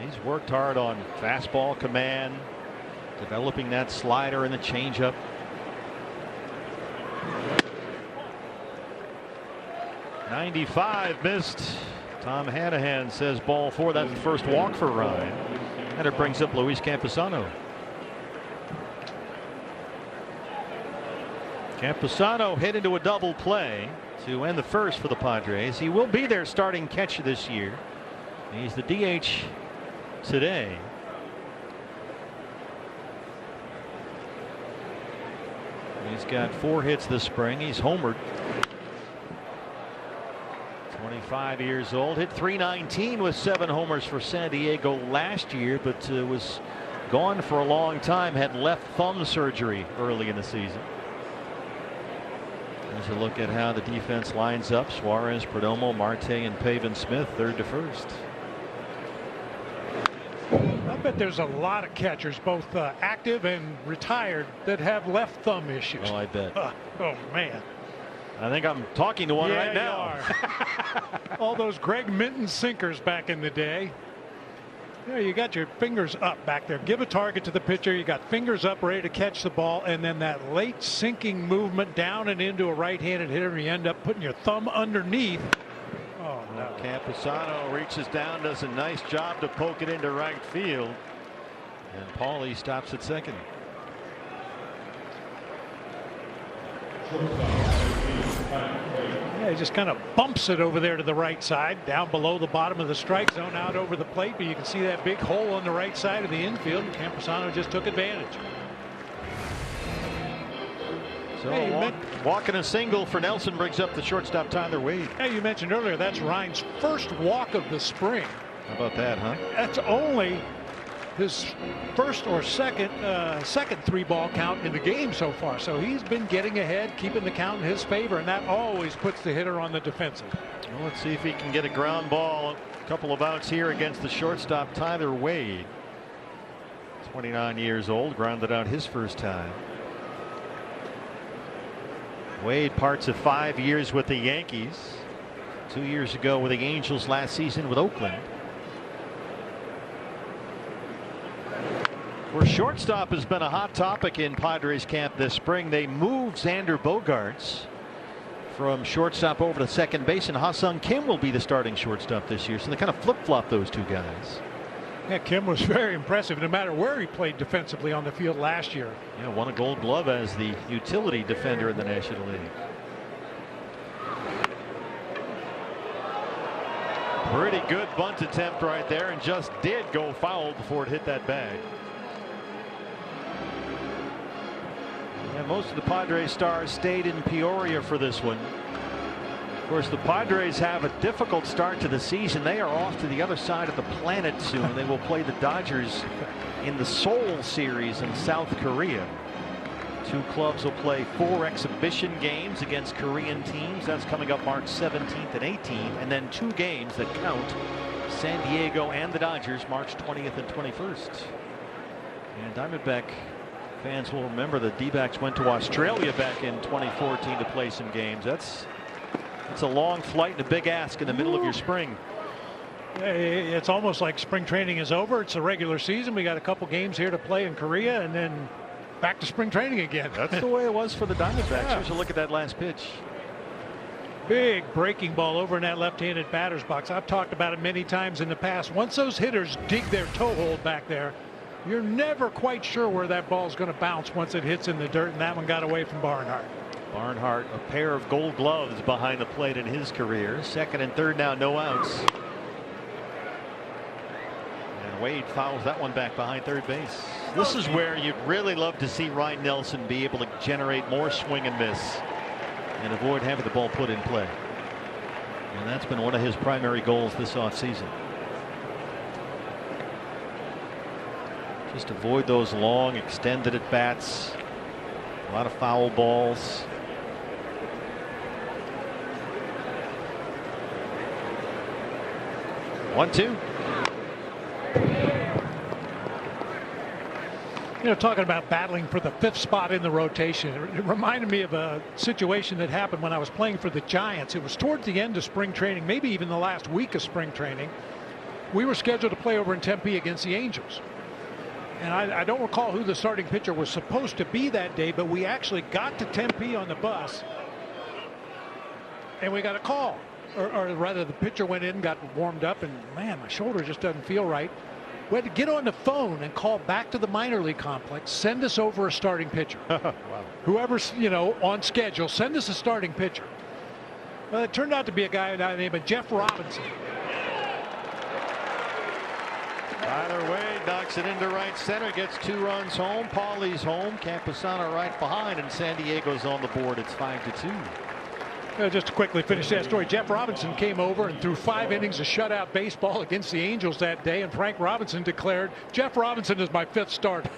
He's worked hard on fastball command, developing that slider and the changeup. .95 missed. Tom Hanahan says ball 4. That's the first walk for Ryan, and it brings up Luis Campusano. Campusano hit into a double play to end the first for the Padres. He will be their starting catcher this year. He's the DH today. He's got 4 hits this spring. He's homered. 25 years old, hit .319 with 7 homers for San Diego last year, but was gone for a long time. Had left thumb surgery early in the season. There's a look at how the defense lines up. Suarez, Perdomo, Marte, and Pavin Smith, third to first. I bet there's a lot of catchers, both active and retired, that have left thumb issues. Oh, I bet. Oh man. I think I'm talking to one right now. All those Greg Minton sinkers back in the day. Yeah, you got your fingers up back there. Give a target to the pitcher. You got fingers up, ready to catch the ball, and then that late sinking movement down and into a right-handed hitter, and you end up putting your thumb underneath. Oh no! Campusano reaches down, does a nice job to poke it into right field, and Pauley stops at second. Yeah, he just kind of bumps it over there to the right side, down below the bottom of the strike zone, out over the plate, but you can see that big hole on the right side of the infield, and Campusano just took advantage. So walking a single for Nelson brings up the shortstop Tyler Wade. Yeah, you mentioned earlier that's Ryan's first walk of the spring. How about that, huh? That's only his first or second 3-ball count in the game so far. So he's been getting ahead, keeping the count in his favor, and that always puts the hitter on the defensive. Well, let's see if he can get a ground ball. A couple of outs here against the shortstop Tyler Wade. 29 years old, grounded out his first time. Wade parts of 5 years with the Yankees. 2 years ago with the Angels, last season with Oakland. Where shortstop has been a hot topic in Padres camp this spring. They moved Xander Bogaerts from shortstop over to second base, and Ha-Sung Kim will be the starting shortstop this year. So they kind of flip-flop those two guys. Yeah, Kim was very impressive no matter where he played defensively on the field last year. Yeah, won a Gold Glove as the utility defender in the National League. Pretty good bunt attempt right there, and just did go foul before it hit that bag. And most of the Padres stars stayed in Peoria for this one. Of course, the Padres have a difficult start to the season. They are off to the other side of the planet soon. They will play the Dodgers in the Seoul series in South Korea. Two clubs will play 4 exhibition games against Korean teams. That's coming up March 17th and 18th. And then 2 games that count, San Diego and the Dodgers, March 20th and 21st. And Diamondback fans will remember the D-backs went to Australia back in 2014 to play some games. That's a long flight and a big ask in the middle of your spring. It's almost like spring training is over. It's a regular season. We got a couple games here to play in Korea, and then back to spring training again. That's the way it was for the Diamondbacks. Yeah. Here's a look at that last pitch. Big breaking ball over in that left-handed batter's box. I've talked about it many times in the past. Once those hitters dig their toe hold back there, you're never quite sure where that ball's going to bounce once it hits in the dirt, and that one got away from Barnhart. Barnhart, a pair of Gold Gloves behind the plate in his career. Second and third now, no outs. And Wade fouls that one back behind third base. This is where you'd really love to see Ryan Nelson be able to generate more swing and miss and avoid having the ball put in play. And that's been one of his primary goals this offseason. Just avoid those long extended at bats. A lot of foul balls. One, two. You know, talking about battling for the 5th spot in the rotation, it reminded me of a situation that happened when I was playing for the Giants. It was towards the end of spring training, maybe even the last week of spring training. We were scheduled to play over in Tempe against the Angels. And I don't recall who the starting pitcher was supposed to be that day, but we actually got to Tempe on the bus, and we got a call. Or rather, the pitcher went in, got warmed up, and man, my shoulder just doesn't feel right. We had to get on the phone and call back to the minor league complex, send us over a starting pitcher. Wow. Whoever's, you know, on schedule, send us a starting pitcher. Well, it turned out to be a guy named Jeff Robinson. Tyler Wade knocks it into right center, gets 2 runs home. Paulie's home, Campusano right behind, and San Diego's on the board. It's 5-2. Just to quickly finish that story, Jeff Robinson came over and threw 5 innings of shutout baseball against the Angels that day, and Frank Robinson declared, "Jeff Robinson is my 5th starter."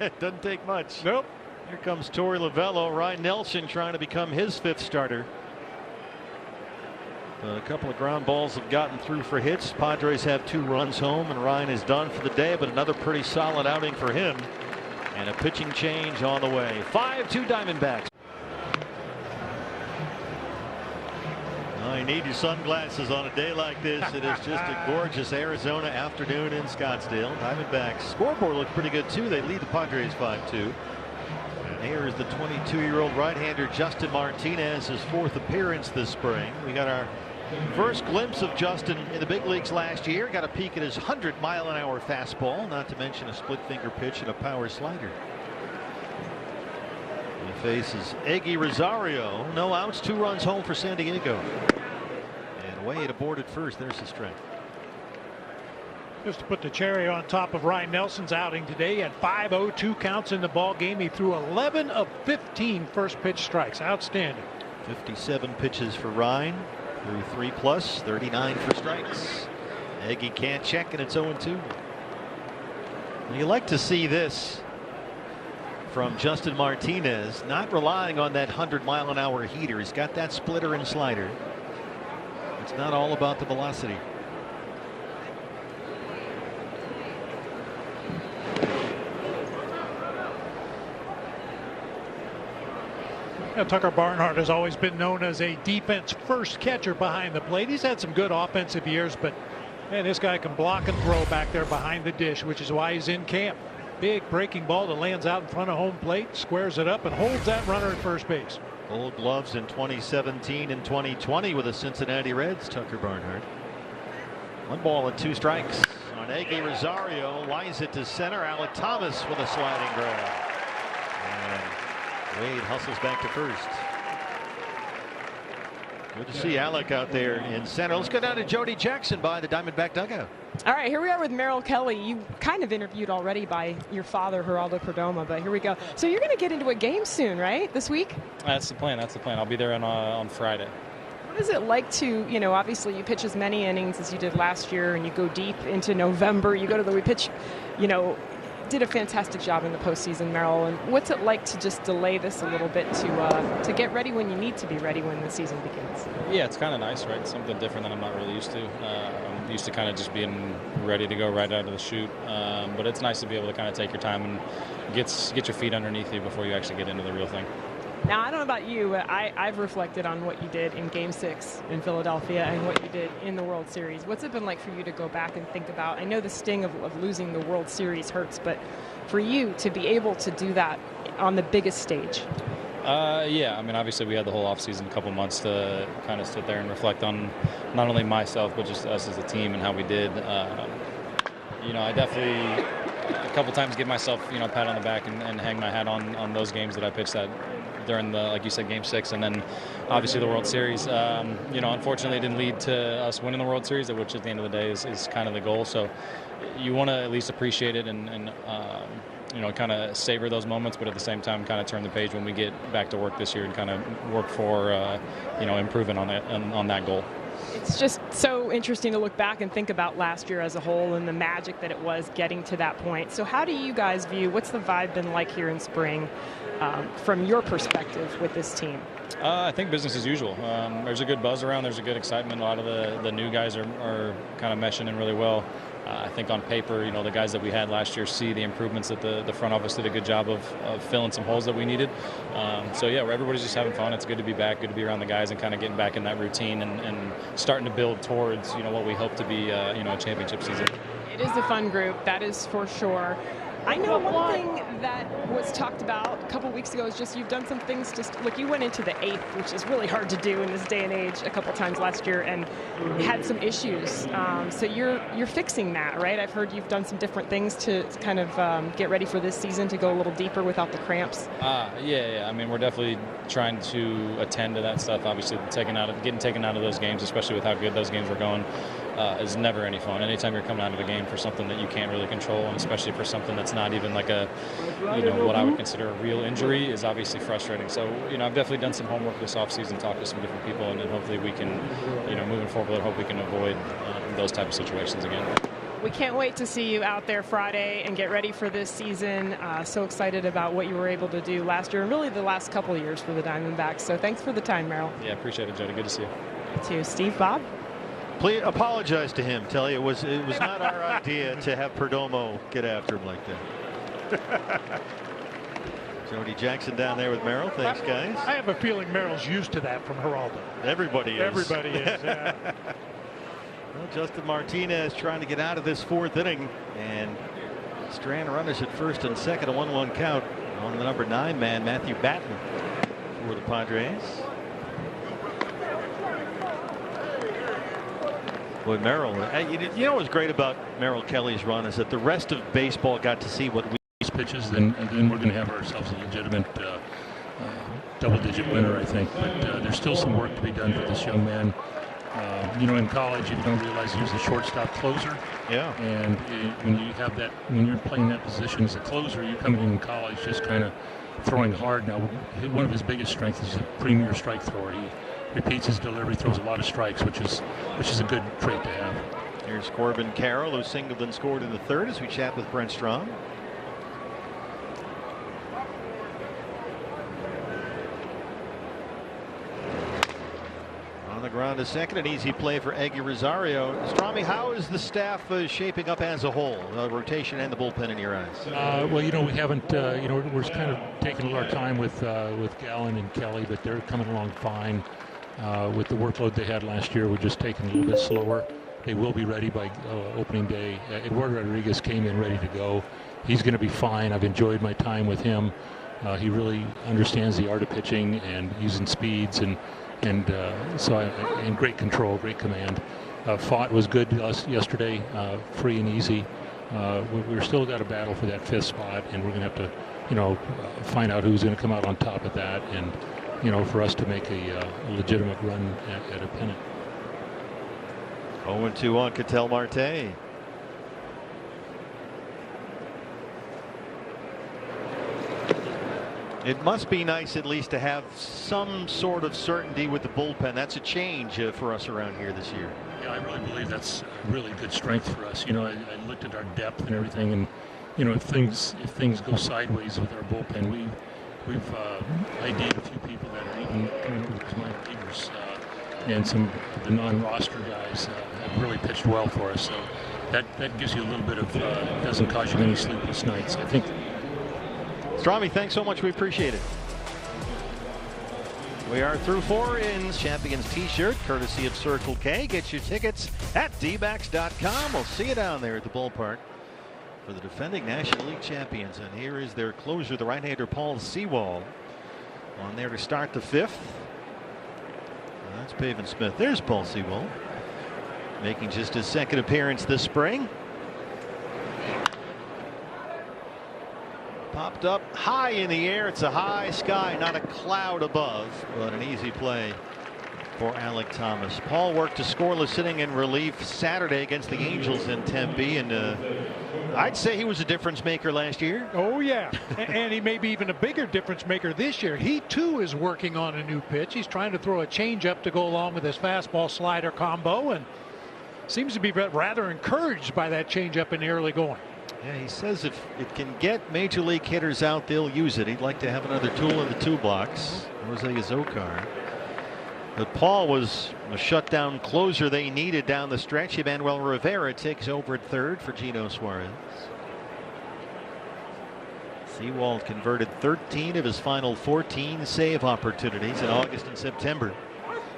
It doesn't take much. Nope. Here comes Torey Lovello. Ryan Nelson trying to become his 5th starter. A couple of ground balls have gotten through for hits. Padres have 2 runs home, and Ryan is done for the day, but another pretty solid outing for him. And a pitching change on the way. 5-2 Diamondbacks. You need your sunglasses on a day like this. It is just a gorgeous Arizona afternoon in Scottsdale. Diamondbacks scoreboard looks pretty good too. They lead the Padres 5-2. And here is the 22-year-old right-hander Justin Martinez, his 4th appearance this spring. We got our first glimpse of Justin in the big leagues last year. Got a peek at his 100-mile-an-hour fastball, not to mention a split-finger pitch and a power slider. He faces Eggy Rosario. No outs, 2 runs home for San Diego. And Wade aboard at first. There's the strike. Just to put the cherry on top of Ryan Nelson's outing today, he had 5 0-2 counts in the ball game. He threw 11 of 15 first pitch strikes. Outstanding. 57 pitches for Ryan. Threw 3+, 39 for strikes. Eggy can't check, and it's 0-2. You like to see this from Justin Martinez, not relying on that 100-mile-an-hour heater. He's got that splitter and slider. It's not all about the velocity. Tucker Barnhart has always been known as a defense first catcher behind the plate. He's had some good offensive years, but man, this guy can block and throw back there behind the dish, which is why he's in camp. Big breaking ball that lands out in front of home plate, squares it up and holds that runner at first base. Gold gloves in 2017 and 2020 with the Cincinnati Reds, Tucker Barnhart. 1-2 strikes on Eggy Rosario. Lines it to center. Alec Thomas with a sliding grab. And Wade hustles back to first. Good to see Alec out there in center. Let's go down to Jody Jackson by the Diamondback dugout. All right, here we are with Merrill Kelly. You kind of interviewed already by your father, Geraldo Perdomo, but here we go. So you're going to get into a game soon, right? This week? That's the plan. I'll be there on Friday. What is it like to, obviously you pitch as many innings as you did last year and you go deep into November. You go to we pitch, did a fantastic job in the postseason, Merrill. And what's it like to just delay this a little bit to get ready when you need to be ready when the season begins? Yeah, it's kind of nice, right? Something different than I'm not really used to. I'm used to kind of just being ready to go right out of the chute. But it's nice to be able to kind of take your time and get your feet underneath you before you actually get into the real thing. Now, I don't know about you, but I've reflected on what you did in Game 6 in Philadelphia and what you did in the World Series. What's it been like for you to go back and think about? I know the sting of losing the World Series hurts, but for you to be able to do that on the biggest stage. Yeah, I mean, obviously we had the whole offseason, a couple months to kind of sit there and reflect on not only myself, but just us as a team and how we did. I definitely a couple times give myself, a pat on the back and hang my hat on those games that I pitched that during the, like you said, Game 6, and then obviously the World Series. Unfortunately, it didn't lead to us winning the World Series, which at the end of the day is kind of the goal. So you want to at least appreciate it and kind of savor those moments, but at the same time kind of turn the page when we get back to work this year and kind of work for, improving on that goal. It's just so interesting to look back and think about last year as a whole and the magic that it was getting to that point. So how do you guys view, what's the vibe been like here in spring from your perspective with this team? I think business as usual. There's a good buzz around. There's a good excitement. A lot of the new guys are kind of meshing in really well. I think on paper, the guys that we had last year see the improvements that the front office did a good job of filling some holes that we needed. So, yeah, everybody's just having fun. It's good to be back, good to be around the guys and kind of getting back in that routine and starting to build towards, what we hope to be, a championship season. It is a fun group, that is for sure. I know one thing that was talked about a couple weeks ago is just you've done some things. Just look, you went into the 8th, which is really hard to do in this day and age, a couple times last year, and had some issues. So you're fixing that, right? I've heard you've done some different things to kind of get ready for this season to go a little deeper without the cramps. Yeah. I mean, we're definitely trying to attend to that stuff. Obviously, getting taken out of those games, especially with how good those games were going, is never any fun. Anytime you're coming out of a game for something that you can't really control, and especially for something that's not even like what I would consider a real injury, is obviously frustrating. So, I've definitely done some homework this offseason, talked to some different people, and then hopefully we can, moving forward, hope we can avoid those type of situations again. We can't wait to see you out there Friday and get ready for this season. So excited about what you were able to do last year and really the last couple of years for the Diamondbacks. So thanks for the time, Merrill. Yeah, appreciate it, Jody. Good to see you. To Steve, Bob. Please apologize to him. Tell you it was not our idea to have Perdomo get after him like that. Jody Jackson down there with Merrill. Thanks, guys. I have a feeling Merrill's used to that from Geraldo. Everybody is. Everybody is, yeah. Well, Justin Martinez trying to get out of this 4th inning, and Strand runners at first and second, a 1-1 count on the number 9 man, Matthew Batten, for the Padres. Boy, Merrill, you know what's great about Merrill Kelly's run is that the rest of baseball got to see what we pitches, and then we're going to have ourselves a legitimate double-digit winner, I think. But there's still some work to be done for this young man. In college, you don't realize he was a shortstop closer. Yeah. And when you're playing that position as a closer, you're coming in college just kind of throwing hard. Now, one of his biggest strengths is a premier strike thrower. He repeats his delivery, throws a lot of strikes, which is a good trait to have. Here's Corbin Carroll, who singled and scored in the 3rd as we chat with Brent Strom. On the ground to second, an easy play for Eggy Rosario. Strami, how is the staff shaping up as a whole, rotation and the bullpen in your eyes? Well, we haven't, we're kind of taking a lot of time with Gallen and Kelly, but they're coming along fine. With the workload they had last year, we're just taking a little bit slower. They will be ready by opening day. Eduardo Rodriguez came in ready to go. He's going to be fine. I've enjoyed my time with him. He really understands the art of pitching and using speeds, and great control, great command. Fought was good yesterday, free and easy. We're still got a battle for that 5th spot, and we're going to have to, find out who's going to come out on top of that, and for us to make a legitimate run at a pennant. 0-2 on Ketel Marte. It must be nice at least to have some sort of certainty with the bullpen. That's a change for us around here this year. Yeah, I really believe that's a really good strength for us. I looked at our depth and everything, and if things go sideways with our bullpen, we've ID'd a few people that are even coming over as minor leaguers, and some of the non-roster guys have really pitched well for us. So that gives you a little bit of doesn't cause you many sleepless nights. I think. Strami, thanks so much. We appreciate it. We are through 4 innings. Champions t-shirt courtesy of Circle K. Get your tickets at dbacks.com. We'll see you down there at the ballpark for the defending National League champions. And here is their closer, the right-hander Paul Sewald, on there to start the 5th. That's Pavin Smith. There's Paul Sewald, making just his 2nd appearance this spring. Popped up high in the air. It's a high sky, not a cloud above, but an easy play for Alec Thomas. Paul worked a scoreless inning in relief Saturday against the Angels in Tempe, and I'd say he was a difference maker last year. Oh yeah, and he may be even a bigger difference maker this year. He too is working on a new pitch. He's trying to throw a changeup to go along with his fastball slider combo, and seems to be rather encouraged by that changeup in the early going. Yeah, he says if it can get major league hitters out, they'll use it. He'd like to have another tool in the toolbox. Jose Azocar. But Paul was a shutdown closer they needed down the stretch. Emmanuel Rivera takes over at 3rd for Gino Suarez. Sewald converted 13 of his final 14 save opportunities in August and September.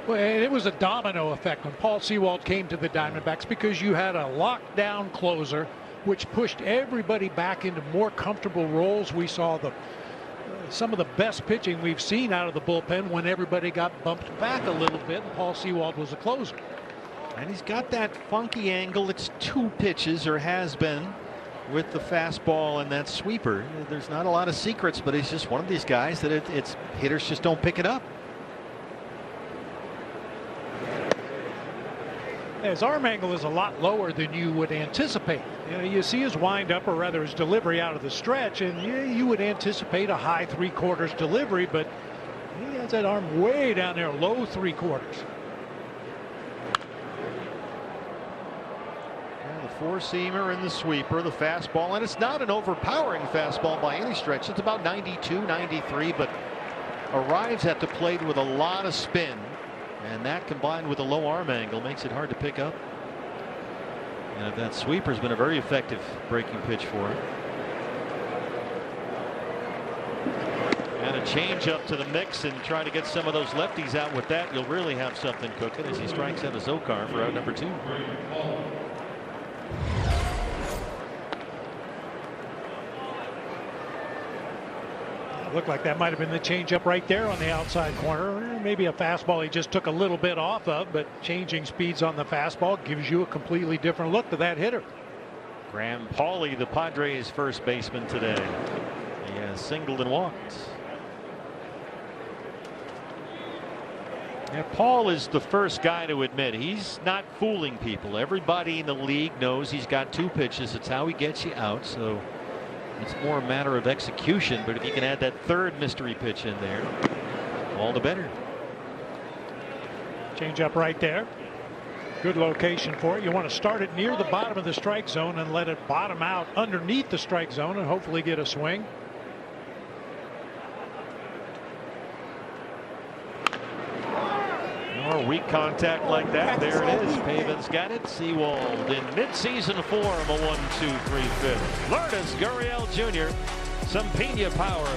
Well, it was a domino effect when Paul Sewald came to the Diamondbacks, because you had a lockdown closer which pushed everybody back into more comfortable roles. We saw some of the best pitching we've seen out of the bullpen when everybody got bumped back a little bit, and Paul Sewald was a closer. And he's got that funky angle. It's 2 pitches, or has been, with the fastball and that sweeper. There's not a lot of secrets, but he's just one of these guys that it's hitters just don't pick it up. His arm angle is a lot lower than you would anticipate. You see his windup, or rather his delivery out of the stretch, and you would anticipate a high 3/4 delivery, but he has that arm way down there, low 3/4. The 4-seamer and the sweeper, the fastball, and it's not an overpowering fastball by any stretch. It's about 92, 93, but arrives at the plate with a lot of spin. And that, combined with a low arm angle, makes it hard to pick up. And that sweeper's been a very effective breaking pitch for him. And a changeup to the mix, and try to get some of those lefties out with that. You'll really have something cooking as he strikes out Azocar for out number 2. Looked like that might have been the changeup right there on the outside corner. Maybe a fastball he just took a little bit off of, but changing speeds on the fastball gives you a completely different look to that hitter. Graham Pauley, the Padres' first baseman today. He has singled and walked. Yeah, Paul is the first guy to admit he's not fooling people. Everybody in the league knows he's got 2 pitches. It's how he gets you out. So it's more a matter of execution, but if you can add that 3rd mystery pitch in there, all the better. Change up right there. Good location for it. You want to start it near the bottom of the strike zone and let it bottom out underneath the strike zone and hopefully get a swing. Or weak contact like that. There it is. Pavin's got it. Seawald in midseason form. A 1-2-3-5. Lourdes Gurriel Jr. Some Pena power.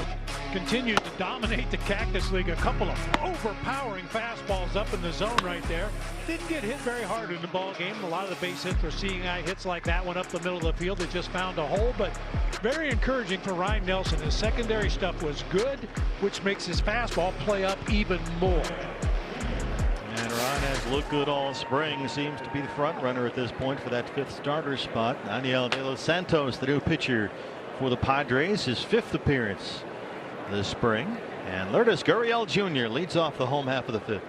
Continued to dominate the Cactus League. A couple of overpowering fastballs up in the zone right there. Didn't get hit very hard in the ball game. A lot of the base hits were seeing eye hits like that one up the middle of the field. They just found a hole, but very encouraging for Ryan Nelson. His secondary stuff was good, which makes his fastball play up even more. And Ryan has looked good all spring. Seems to be the front runner at this point for that 5th starter spot. Daniel De Los Santos, the new pitcher for the Padres, his 5th appearance this spring. And Lourdes Gurriel Jr. leads off the home half of the 5th.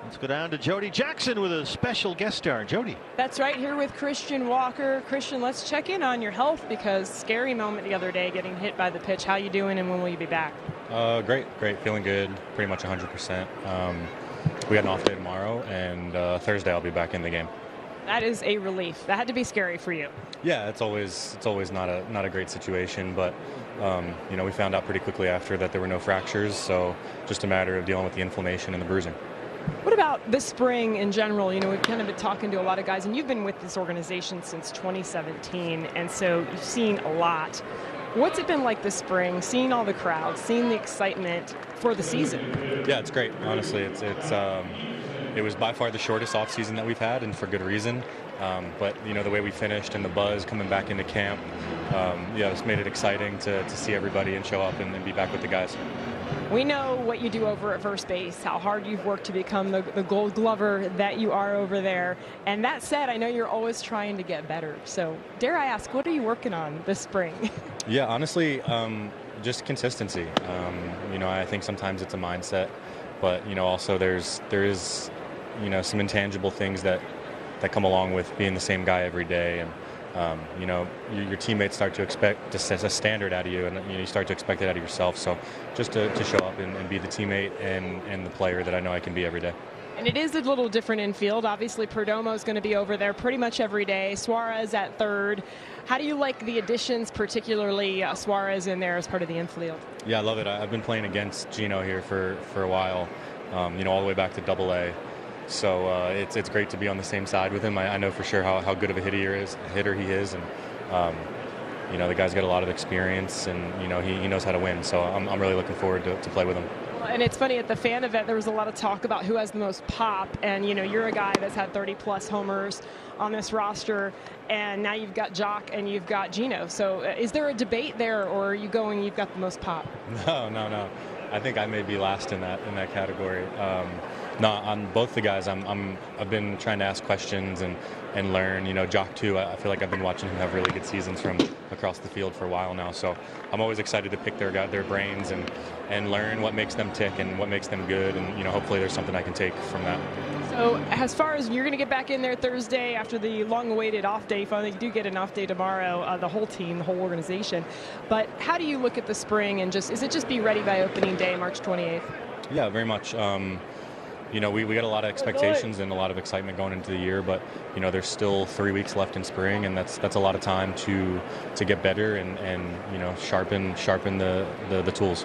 Let's go down to Jody Jackson with a special guest star. Jody. That's right, here with Christian Walker. Christian, let's check in on your health, because scary moment the other day getting hit by the pitch. How you doing, and when will you be back? Great, feeling good, pretty much 100%. We got an off day tomorrow, and Thursday I'll be back in the game. That is a relief. That had to be scary for you. Yeah, it's always not a great situation, but we found out pretty quickly after that there were no fractures, so just a matter of dealing with the inflammation and the bruising. What about this spring in general? We've kind of been talking to a lot of guys, and you've been with this organization since 2017, and so you've seen a lot. What's it been like this spring, seeing all the crowds, seeing the excitement for the season? Yeah, it's great. Honestly, it was by far the shortest off season that we've had, and for good reason. But the way we finished and the buzz coming back into camp, it's made it exciting to see everybody and show up and be back with the guys. We know what you do over at first base, how hard you've worked to become the Gold Glover that you are over there. And that said, I know you're always trying to get better. So dare I ask, what are you working on this spring? Yeah, honestly, just consistency. I think sometimes it's a mindset, but also there is some intangible things that come along with being the same guy every day, and your teammates start to expect a standard out of you, and you start to expect it out of yourself. So just to show up and be the teammate and the player that I know I can be every day. And it is a little different in field. Obviously, Perdomo is going to be over there pretty much every day. Suarez at third. How do you like the additions, particularly Suarez in there as part of the infield? Yeah, I love it. I've been playing against Gino here for a while, all the way back to Double-A. So it's great to be on the same side with him. I know for sure how good of a hitter he is, and the guy's got a lot of experience, and he knows how to win. So I'm really looking forward to play with him. And it's funny, at the fan event there was a lot of talk about who has the most pop, and you're a guy that's had 30+ homers on this roster, and now you've got Jock and you've got Gino. So is there a debate there, or are you going you've got the most pop? No. I think I may be last in that category. No, on both the guys, I've been trying to ask questions and learn. Jock too. I feel like I've been watching him have really good seasons from across the field for a while now. So I'm always excited to pick their brains and learn what makes them tick and what makes them good. And hopefully there's something I can take from that. So as far as you're going to get back in there Thursday after the long-awaited off day, finally you do get an off day tomorrow, the whole team, the whole organization. But how do you look at the spring, and is it just be ready by opening day, March 28th? Yeah, very much. We got a lot of expectations and a lot of excitement going into the year, but there's still 3 weeks left in spring, and that's a lot of time to get better and sharpen the tools.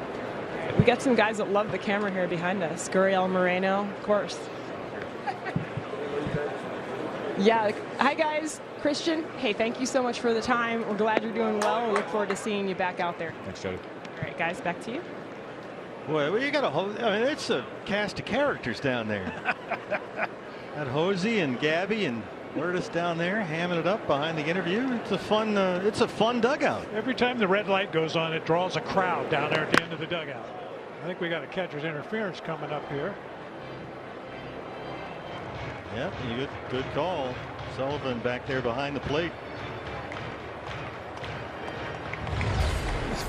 We got some guys that love the camera here behind us. Gurriel Moreno, of course. Yeah. Hi guys. Christian, hey, thank you so much for the time. We're glad you're doing well. We look forward to seeing you back out there. Thanks, Jody. All right, guys, back to you. Well, you got it's a cast of characters down there. Got Hosey and Gabby and Lourdes down there hamming it up behind the interview. It's a fun dugout. Every time the red light goes on, it draws a crowd down there at the end of the dugout. I think we got a catcher's interference coming up here. Yep, good call. Sullivan back there behind the plate.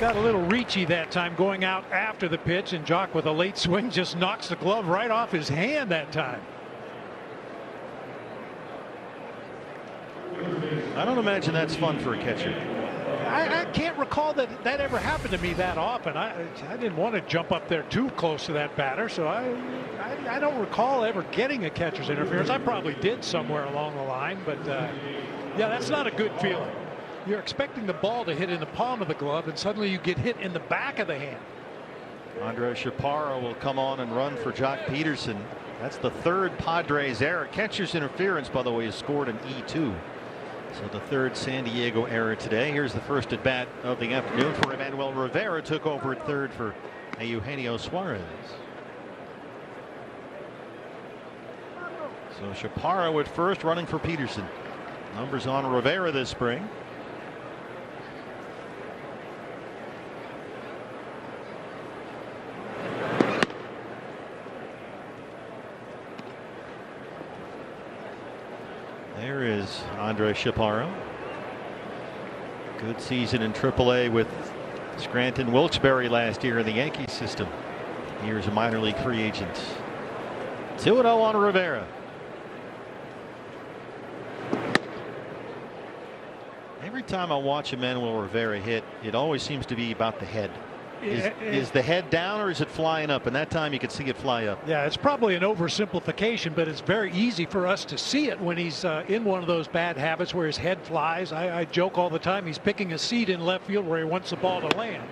Got a little reachy that time going out after the pitch, and Jock with a late swing just knocks the glove right off his hand that time. I don't imagine that's fun for a catcher. I can't recall that ever happened to me that often. I didn't want to jump up there too close to that batter, so I don't recall ever getting a catcher's interference. I probably did somewhere along the line, but yeah, that's not a good feeling. You're expecting the ball to hit in the palm of the glove, and suddenly you get hit in the back of the hand. Andres Chaparro will come on and run for Jock Peterson. That's the third Padres error. Catcher's interference, by the way, is scored in E2. So the third San Diego error today. Here's the first at bat of the afternoon for Emmanuel Rivera. Took over at third for Eugenio Suarez. So Chaparro at first, running for Peterson. Numbers on Rivera this spring. There is Andres Chaparro. Good season in AAA with Scranton Wilkes-Barre last year in the Yankee system. Here's a minor league free agent. 2-0 on Rivera. Every time I watch Emmanuel Rivera hit, it always seems to be about the head. Is the head down or is it flying up? And that time you could see it fly up. Yeah, it's probably an oversimplification, but it's very easy for us to see it when he's in one of those bad habits where his head flies. I joke all the time he's picking a seat in left field where he wants the ball to land.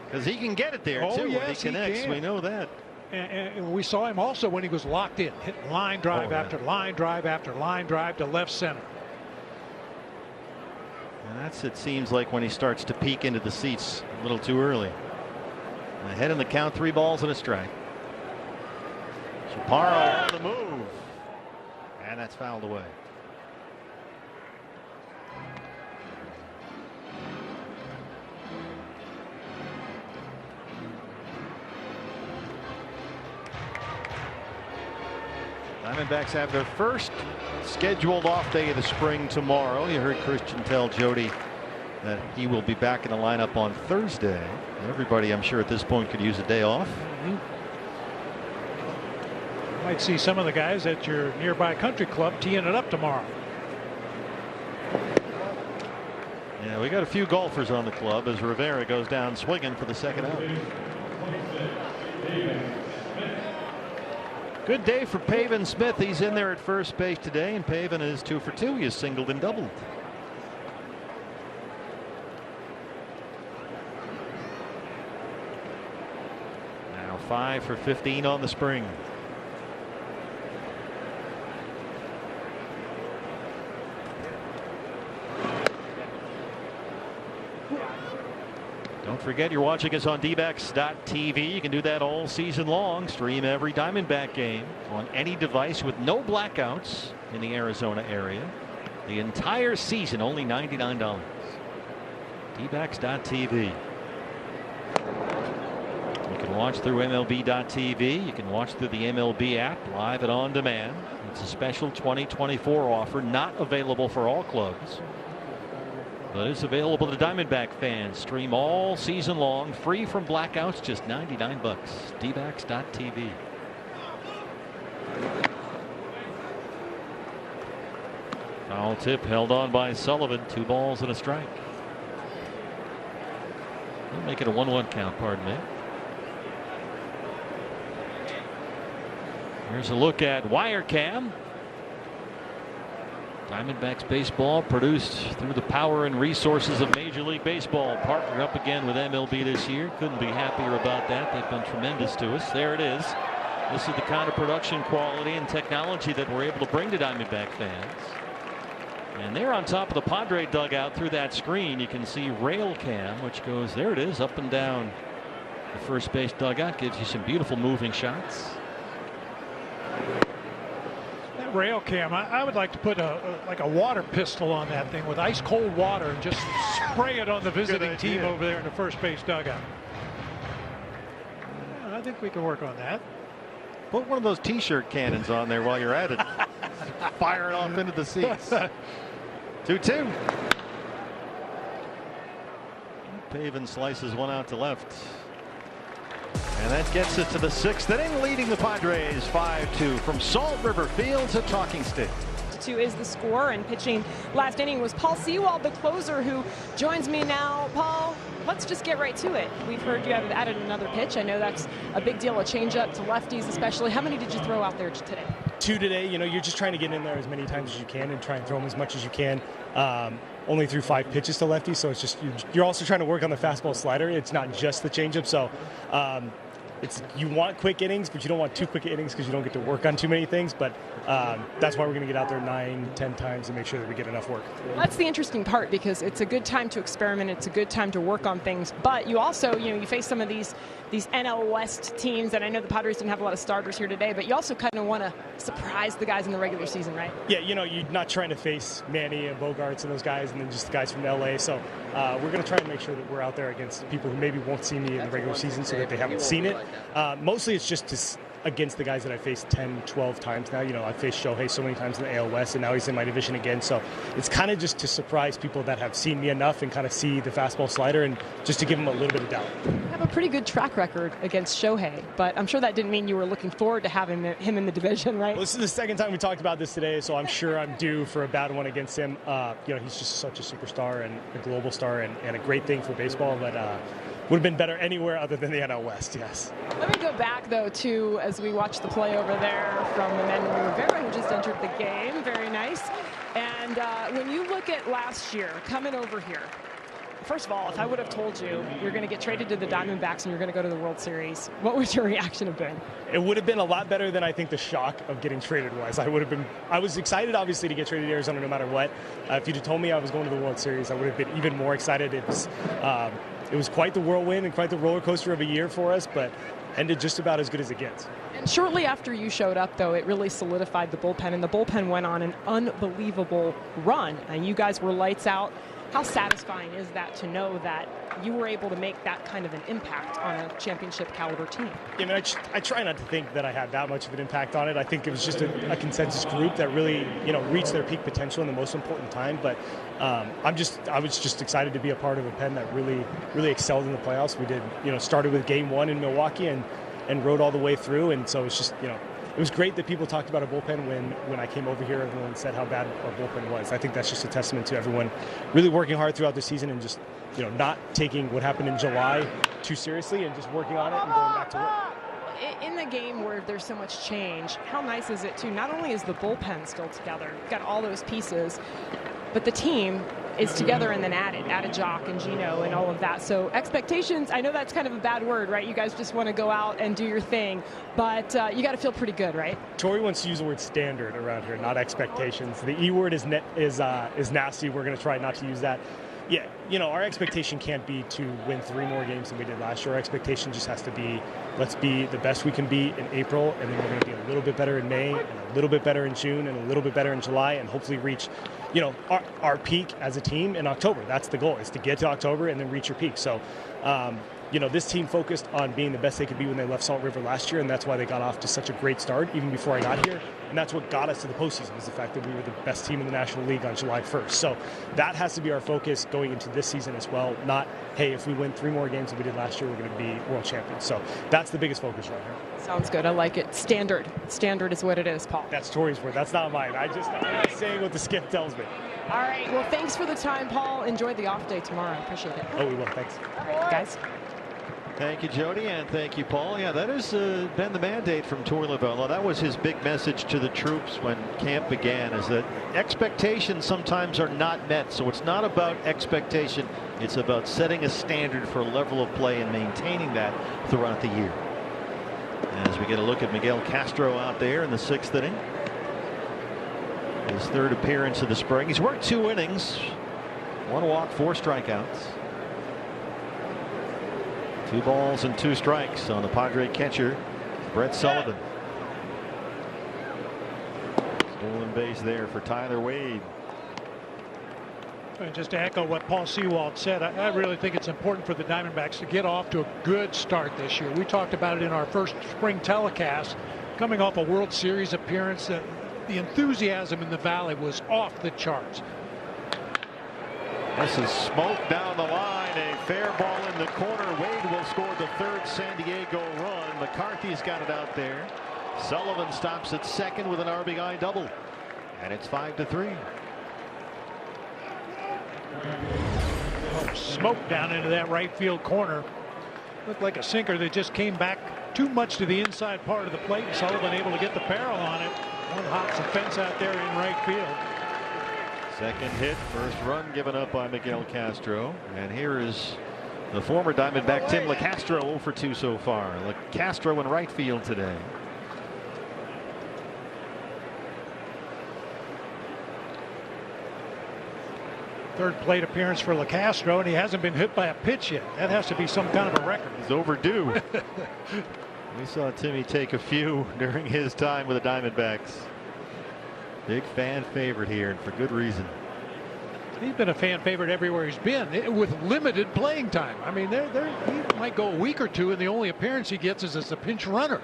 Because he can get it there too when he connects. We know that. And we saw him also when he was locked in, hitting line drive after line drive after line drive to left center. And that's, it seems like, when he starts to peek into the seats a little too early. Ahead in the count, 3 balls and a strike. Chaparro on the move. And that's fouled away. Diamondbacks have their first scheduled off day of the spring tomorrow. You heard Christian tell Jody that he will be back in the lineup on Thursday. Everybody, I'm sure, at this point could use a day off. Might see some of the guys at your nearby country club teeing it up tomorrow. Yeah, we got a few golfers on the club as Rivera goes down swinging for the second out. Good day for Pavin Smith. He's in there at first base today, and Pavin is 2 for 2. He has singled and doubled. Now 5 for 15 on the spring. Don't forget, you're watching us on Dbacks.tv. You can do that all season long. Stream every Diamondback game on any device with no blackouts in the Arizona area. The entire season, only $99. Dbacks.tv. You can watch through MLB.tv. You can watch through the MLB app, live and on demand. It's a special 2024 offer, not available for all clubs, but it's available to Diamondback fans. Stream all season long, free from blackouts, just $99. Dbacks.tv. Foul tip held on by Sullivan. 2 balls and a strike. We'll make it a 1-1 count, pardon me. Here's a look at wire cam. Diamondbacks baseball produced through the power and resources of Major League Baseball. Partnered up again with MLB this year. Couldn't be happier about that. They've been tremendous to us. There it is. This is the kind of production quality and technology that we're able to bring to Diamondback fans. And there on top of the Padre dugout through that screen, you can see rail cam, which goes, there it is, up and down the first base dugout. Gives you some beautiful moving shots. Rail cam, I would like to put like a water pistol on that thing with ice cold water and just spray it on the visiting team over there in the first base dugout. Yeah, I think we can work on that. Put one of those t-shirt cannons on there while you're at it. Fire it off into the seats. 2-2. Pavin slices one out to left. And that gets us to the 6th inning, leading the Padres 5-2 from Salt River Field to Talking Stick. 2 is the score, and pitching last inning was Paul Sewald, the closer, who joins me now. Paul, let's just get right to it. We've heard you have added another pitch. I know that's a big deal, a changeup to lefties especially. How many did you throw out there today? 2 today. You know, you're just trying to get in there as many times as you can and try and throw them as much as you can. only threw 5 pitches to lefties, so it's just you're also trying to work on the fastball slider. It's not just the changeup. So you want quick innings, but you don't want too quick innings because you don't get to work on too many things. But that's why we're going to get out there 9-10 times and make sure that we get enough work. That's the interesting part, because it's a good time to experiment. It's a good time to work on things. But you also, you face some of these NL West teams, and I know the Padres didn't have a lot of starters here today, but you also kind of want to surprise the guys in the regular season, right? Yeah, you're not trying to face Manny and Bogarts and those guys, and then just the guys from LA. So we're going to try and make sure that we're out there against people who maybe won't see me in the regular season, so that they haven't seen it. Mostly it's just against the guys that I faced 10, 12 times now. I faced Shohei so many times in the AL West, and now he's in my division again. So it's kind of just to surprise people that have seen me enough and kind of see the fastball slider, and just to give them a little bit of doubt. You have a pretty good track record against Shohei, but I'm sure that didn't mean you were looking forward to having him in the division, right? Well, this is the second time we talked about this today, so I'm sure I'm due for a bad one against him. He's just such a superstar and a global star, and a great thing for baseball, but would have been better anywhere other than the NL West, yes. Let me go back, though, to as we watch the play over there from Emmanuel Rivera, who just entered the game. Very nice. And when you look at last year, coming over here, first of all, if I would have told you you're going to get traded to the Diamondbacks and you're going to go to the World Series, what would your reaction have been? It would have been a lot better than I think the shock of getting traded was. I was excited, obviously, to get traded to Arizona no matter what. If you'd have told me I was going to the World Series, I would have been even more excited. It was quite the whirlwind and quite the roller coaster of a year for us, but ended just about as good as it gets. And shortly after you showed up, though, it really solidified the bullpen, and the bullpen went on an unbelievable run. And you guys were lights out. How satisfying is that to know that you were able to make that kind of an impact on a championship caliber team? I try not to think that I had that much of an impact on it. I think it was just a consensus group that really, reached their peak potential in the most important time. But I was just excited to be a part of a pen that really, really excelled in the playoffs. We did, started with Game 1 in Milwaukee and rode all the way through. And so it's just, it was great that people talked about a bullpen when I came over here. Everyone said how bad our bullpen was. I think that's just a testament to everyone really working hard throughout the season and just, not taking what happened in July too seriously and just working on it and going back to work. In the game where there's so much change, how nice is it, too? Not only is the bullpen still together, you've got all those pieces, but the team is together and then added Jock and Gino and all of that. So expectations, I know that's kind of a bad word, right? You guys just want to go out and do your thing, but you got to feel pretty good, right? Tori wants to use the word standard around here, not expectations. The E word is nasty. We're going to try not to use that. Yeah, our expectation can't be to win 3 more games than we did last year. Our expectation just has to be, let's be the best we can be in April, and then we're going to be a little bit better in May, and a little bit better in June, and a little bit better in July, and hopefully reach, our peak as a team in October. That's the goal, is to get to October and then reach your peak. So, this team focused on being the best they could be when they left Salt River last year, and that's why they got off to such a great start even before I got here. And that's what got us to the postseason, was the fact that we were the best team in the National League on July 1st. So that has to be our focus going into this season as well. Not, hey, if we win 3 more games than we did last year, we're going to be world champions. So that's the biggest focus right here. Sounds good. I like it. Standard is what it is, Paul. That's Tori's word. That's not mine. I'm not saying what the skip tells me. All right. Well, thanks for the time, Paul. Enjoy the off day tomorrow. I appreciate it. Oh, we will. Thanks. Guys. Thank you, Jody, and thank you, Paul. Yeah, that has been the mandate from Tori Lavello. That was his big message to the troops when camp began, is that expectations sometimes are not met. So it's not about expectation. It's about setting a standard for a level of play and maintaining that throughout the year. As we get a look at Miguel Castro out there in the 6th inning. His 3rd appearance of the spring. He's worked 2 innings, 1 walk, 4 strikeouts. 2 balls and 2 strikes on the Padre catcher, Brett Sullivan. Stolen base there for Tyler Wade. And just to echo what Paul Sewald said, I really think it's important for the Diamondbacks to get off to a good start this year. We talked about it in our first spring telecast, coming off a World Series appearance. The enthusiasm in the Valley was off the charts. This is smoke down the line. A fair ball in the corner. Wade will score the 3rd San Diego run. McCarthy's got it out there. Sullivan stops at 2nd with an RBI double. And it's 5-3. Smoke down into that right field corner. Looked like a sinker that just came back too much to the inside part of the plate. Sullivan able to get the barrel on it. One hops the fence out there in right field. Second hit, first run given up by Miguel Castro. And here is the former Diamondback Tim LeCastro, 0 for 2 so far. LeCastro in right field today. Third plate appearance for LeCastro, and he hasn't been hit by a pitch yet. That has to be some kind of a record. He's overdue. We saw Timmy take a few during his time with the Diamondbacks. Big fan favorite here, and for good reason. He's been a fan favorite everywhere he's been, with limited playing time. I mean, he might go a week or two, and the only appearance he gets is as a pinch runner.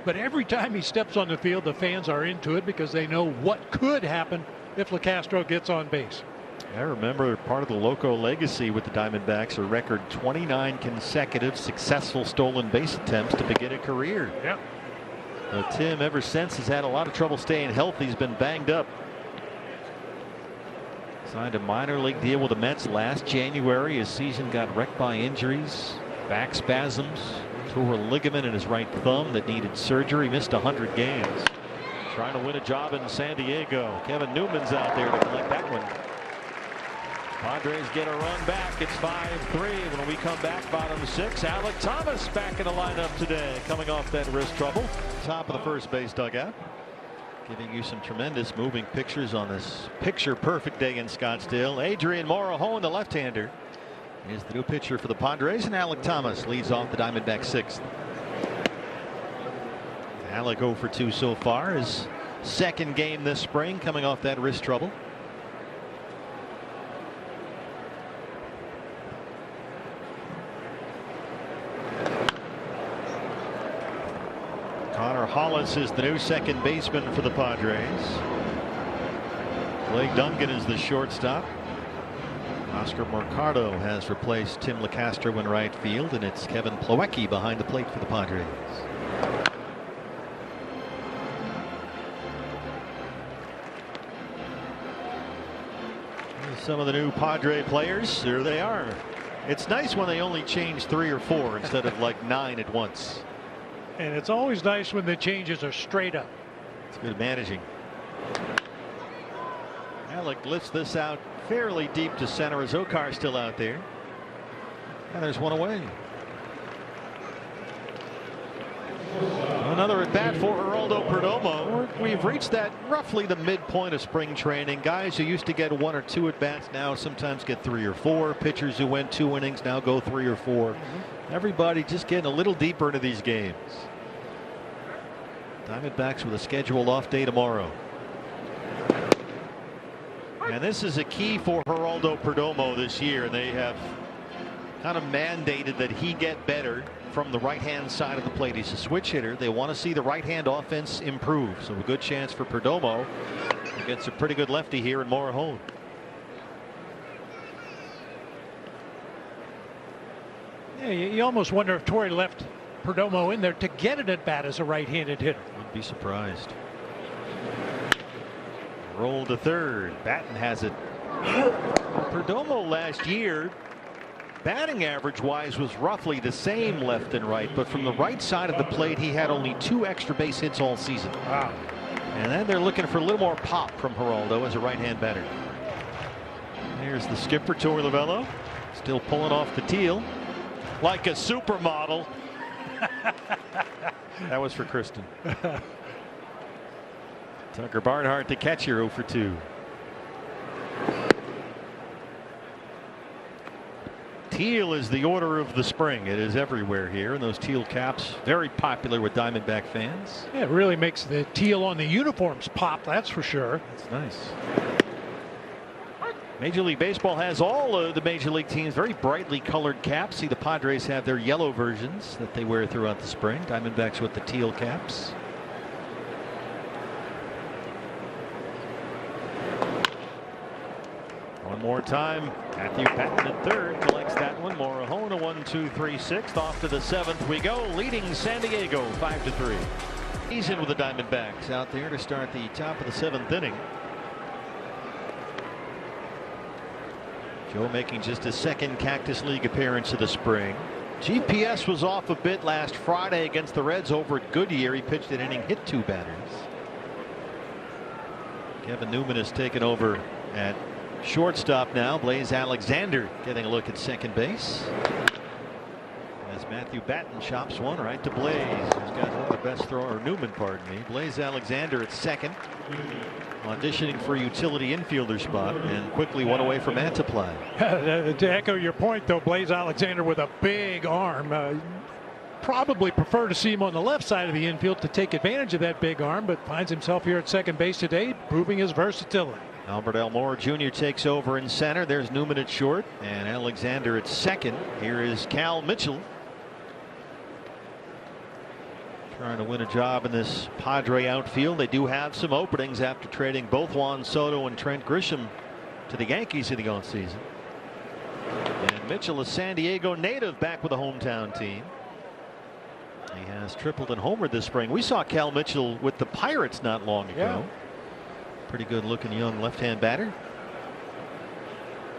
But every time he steps on the field, the fans are into it because they know what could happen if LeCastro gets on base. I remember part of the Loco legacy with the Diamondbacks, a record 29 consecutive successful stolen base attempts to begin a career. Yeah. Tim, ever since, has had a lot of trouble staying healthy. He's been banged up. Signed a minor league deal with the Mets last January. His season got wrecked by injuries, back spasms, tore a ligament in his right thumb that needed surgery. Missed 100 games. Trying to win a job in San Diego. Kevin Newman's out there to collect that one. Padres get a run back. It's 5-3. When we come back, bottom 6. Alec Thomas back in the lineup today, coming off that wrist trouble. Top of the first base dugout. Giving you some tremendous moving pictures on this picture perfect day in Scottsdale. Adrian Morejon, the left-hander, is the new pitcher for the Padres, and Alec Thomas leads off the Diamondbacks 6th. Alec 0 for 2 so far. His second game this spring, coming off that wrist trouble. Connor Hollis is the new second baseman for the Padres. Blake Duncan is the shortstop. Oscar Mercado has replaced Tim LeCastro in right field, and it's Kevin Plawecki behind the plate for the Padres. Here's some of the new Padre players. Here they are. It's nice when they only change 3 or 4 instead of like 9 at once. And it's always nice when the changes are straight up. It's good managing. Alec lifts this out fairly deep to center as Okar's still out there. And there's one away. Another at bat for Geraldo Perdomo. We've reached that roughly the midpoint of spring training. Guys who used to get 1 or 2 at bats now sometimes get 3 or 4. Pitchers who went 2 innings now go 3 or 4. Everybody just getting a little deeper into these games. Diamondbacks with a scheduled off day tomorrow. And this is a key for Geraldo Perdomo this year. They have kind of mandated that he get better from the right hand side of the plate. He's a switch hitter. They want to see the right hand offense improve. So a good chance for Perdomo against a pretty good lefty here in Morejon. Yeah, you almost wonder if Torrey left Perdomo in there to get an at bat as a right-handed hitter. Wouldn't be surprised. Roll to third. Batten has it. Perdomo last year, batting average wise, was roughly the same left and right, but from the right side of the plate he had only 2 extra base hits all season. Wow. And then they're looking for a little more pop from Geraldo as a right-hand batter. Here's the skipper, Torey Lovullo, still pulling off the teal like a supermodel. That was for Kristen. Tucker Barnhart, the catcher, 0 for 2. Teal is the order of the spring. It is everywhere here, and those teal caps very popular with Diamondback fans. Yeah, it really makes the teal on the uniforms pop, that's for sure. That's nice. Major League Baseball has all of the major league teams very brightly colored caps. See, the Padres have their yellow versions that they wear throughout the spring. Diamondbacks with the teal caps. One more time. Matthew Patton at third collects that one. Morejon, a 1-2-3-6. Off to the 7th we go, leading San Diego 5-3. He's in with the Diamondbacks out there to start the top of the 7th inning. Joe making just his second Cactus League appearance of the spring. GPS was off a bit last Friday against the Reds over at Goodyear. He pitched an inning, hit 2 batters. Kevin Newman has taken over at shortstop now. Blaze Alexander getting a look at second base. As Matthew Batten chops one right to Blaze, who's got one of the best thrower, or Newman, pardon me. Blaze Alexander at second, auditioning for a utility infielder spot, and quickly one away from Mantiply. To echo your point, though, Blaze Alexander with a big arm. Probably prefer to see him on the left side of the infield to take advantage of that big arm, but finds himself here at second base today, proving his versatility. Albert Elmore Jr. takes over in center. There's Newman at short and Alexander at second. Here is Cal Mitchell, trying to win a job in this Padre outfield. They do have some openings after trading both Juan Soto and Trent Grisham to the Yankees in the offseason. And Mitchell, a San Diego native, back with a hometown team. He has tripled and homered this spring. We saw Cal Mitchell with the Pirates not long ago. Pretty good looking young left-hand batter.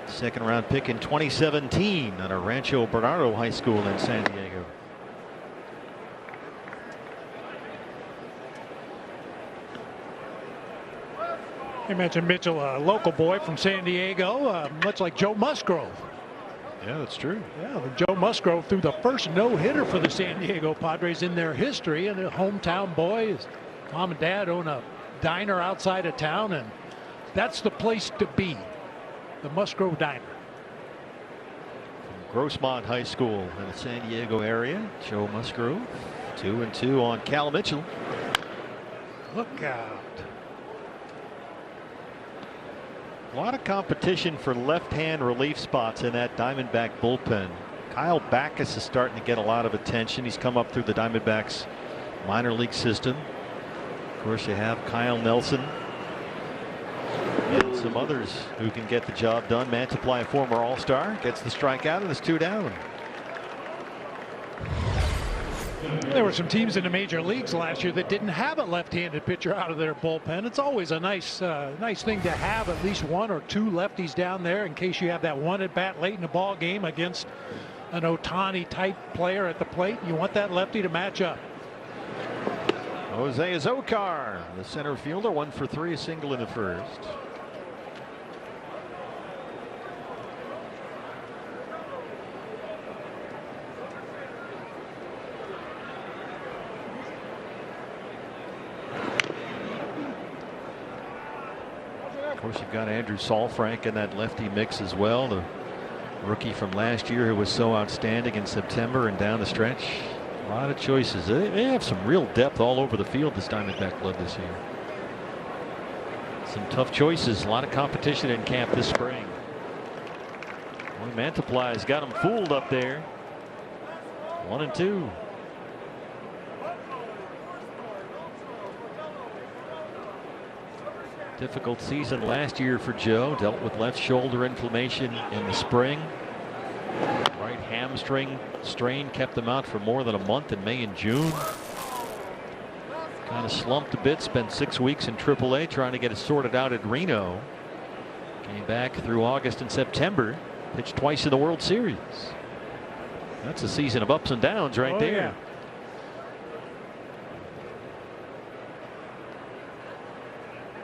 Second round pick in 2017 out of Rancho Bernardo High School in San Diego. You mentioned Mitchell, a local boy from San Diego, much like Joe Musgrove. Yeah, that's true. Yeah, Joe Musgrove threw the first no-hitter for the San Diego Padres in their history, and a hometown boy. His mom and dad own a diner outside of town, and that's the place to be, the Musgrove Diner. From Grossmont High School in the San Diego area, Joe Musgrove. 2-2 on Cal Mitchell. Look out. A lot of competition for left-hand relief spots in that Diamondback bullpen. Kyle Backus is starting to get a lot of attention. He's come up through the Diamondbacks minor league system. Of course, you have Kyle Nelson and some others who can get the job done. Mantiply, a former All-Star, gets the strikeout, and it's 2 down. There were some teams in the major leagues last year that didn't have a left-handed pitcher out of their bullpen. It's always a nice thing to have at least 1 or 2 lefties down there in case you have that one at bat late in the ball game against an Ohtani type player at the plate. You want that lefty to match up. Jose Azocar, the center fielder, 1 for 3, a single in the first. Of course, you've got Andrew Saalfrank in that lefty mix as well, the rookie from last year who was so outstanding in September and down the stretch. A lot of choices. They have some real depth all over the field, this Diamondback club this year. Some tough choices, a lot of competition in camp this spring. Boy, Mantiply's got them fooled up there. 1-2. Difficult season last year for Joe. Dealt with left shoulder inflammation in the spring. Right hamstring strain kept him out for more than a month in May and June. Kind of slumped a bit. Spent 6 weeks in AAA trying to get it sorted out at Reno. Came back through August and September. Pitched twice in the World Series. That's a season of ups and downs right there. Yeah.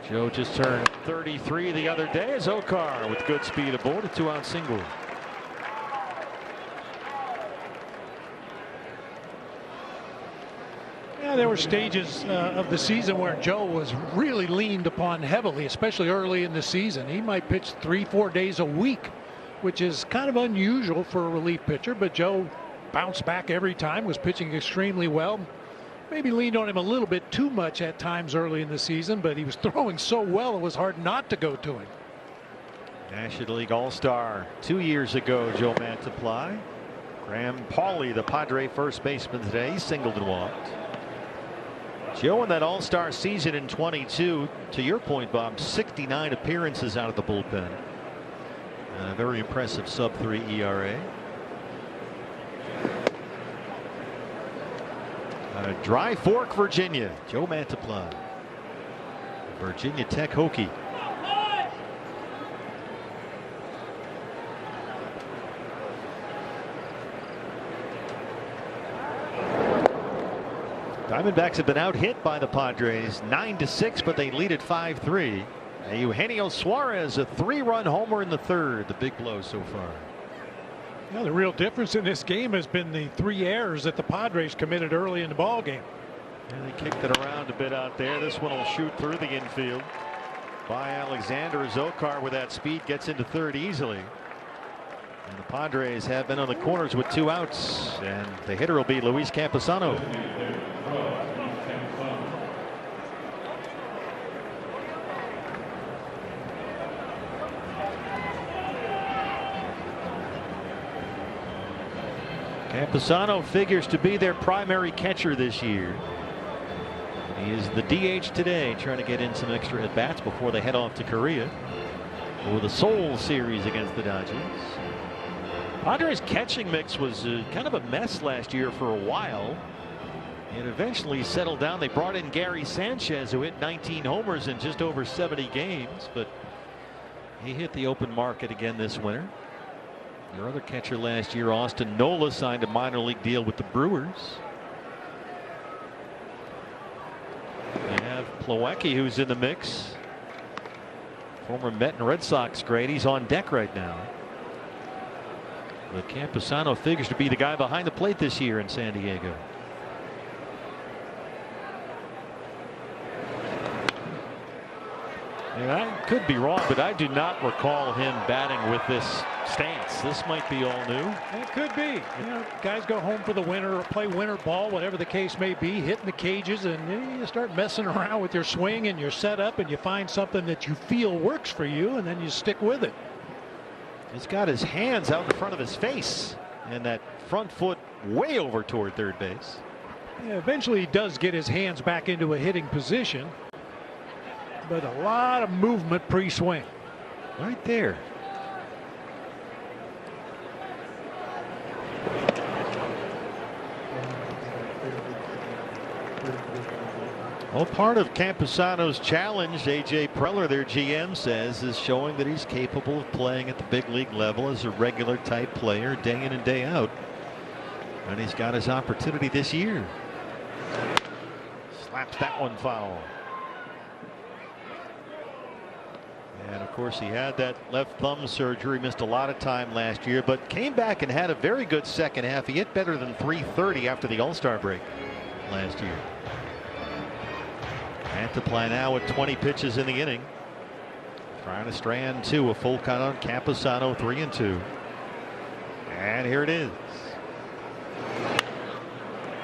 Joe just turned 33 the other day as Okar with good speed aboard, a 2-out single. Yeah, there were stages of the season where Joe was really leaned upon heavily, especially early in the season. He might pitch 3-4 days a week, which is kind of unusual for a relief pitcher, but Joe bounced back every time, was pitching extremely well. Maybe leaned on him a little bit too much at times early in the season, but he was throwing so well it was hard not to go to him. National League All-Star 2 years ago, Joe Mantiply. Graham Pauley, the Padre first baseman today, he singled and walked. Joe in that All-Star season in 22, to your point, Bob, 69 appearances out of the bullpen. A very impressive sub-3 ERA. Dry Fork, Virginia. Joe Mantiply. Virginia Tech Hokie. Diamondbacks have been out hit by the Padres 9-6, but they lead at 5-3. Eugenio Suarez, a 3-run homer in the third, the big blow so far. Yeah, the real difference in this game has been the 3 errors that the Padres committed early in the ball game. And they kicked it around a bit out there. This one will shoot through the infield by Alexander. Zokar with that speed gets into third easily. And the Padres have been on the corners with 2 outs, and the hitter will be Luis Campusano. Campusano figures to be their primary catcher this year. He is the DH today, trying to get in some extra at bats before they head off to Korea for the Seoul series against the Dodgers. Padres' catching mix was kind of a mess last year for a while. It eventually settled down. They brought in Gary Sanchez, who hit 19 homers in just over 70 games, but he hit the open market again this winter. Their other catcher last year, Austin Nola, signed a minor league deal with the Brewers. They have Plawecki, who's in the mix. Former Met and Red Sox great. He's on deck right now. But Campusano figures to be the guy behind the plate this year in San Diego. And I could be wrong, but I do not recall him batting with this stance. This might be all new. It could be. You know, guys go home for the winter or play winter ball, whatever the case may be, hitting the cages, and you start messing around with your swing and your setup, and you find something that you feel works for you, and then you stick with it. He's got his hands out in front of his face, and that front foot way over toward third base. Yeah, eventually he does get his hands back into a hitting position, but a lot of movement pre-swing. Right there. Well, part of Campusano's challenge, A.J. Preller, their GM, says, is showing that he's capable of playing at the big league level as a regular type player day in and day out. And he's got his opportunity this year. Slaps that one foul. And of course, he had that left thumb surgery, missed a lot of time last year, but came back and had a very good second half. He hit better than .330 after the All-Star break last year. Antiply now with 20 pitches in the inning. Trying to strand 2, a full count on Campusano, 3-2. And here it is.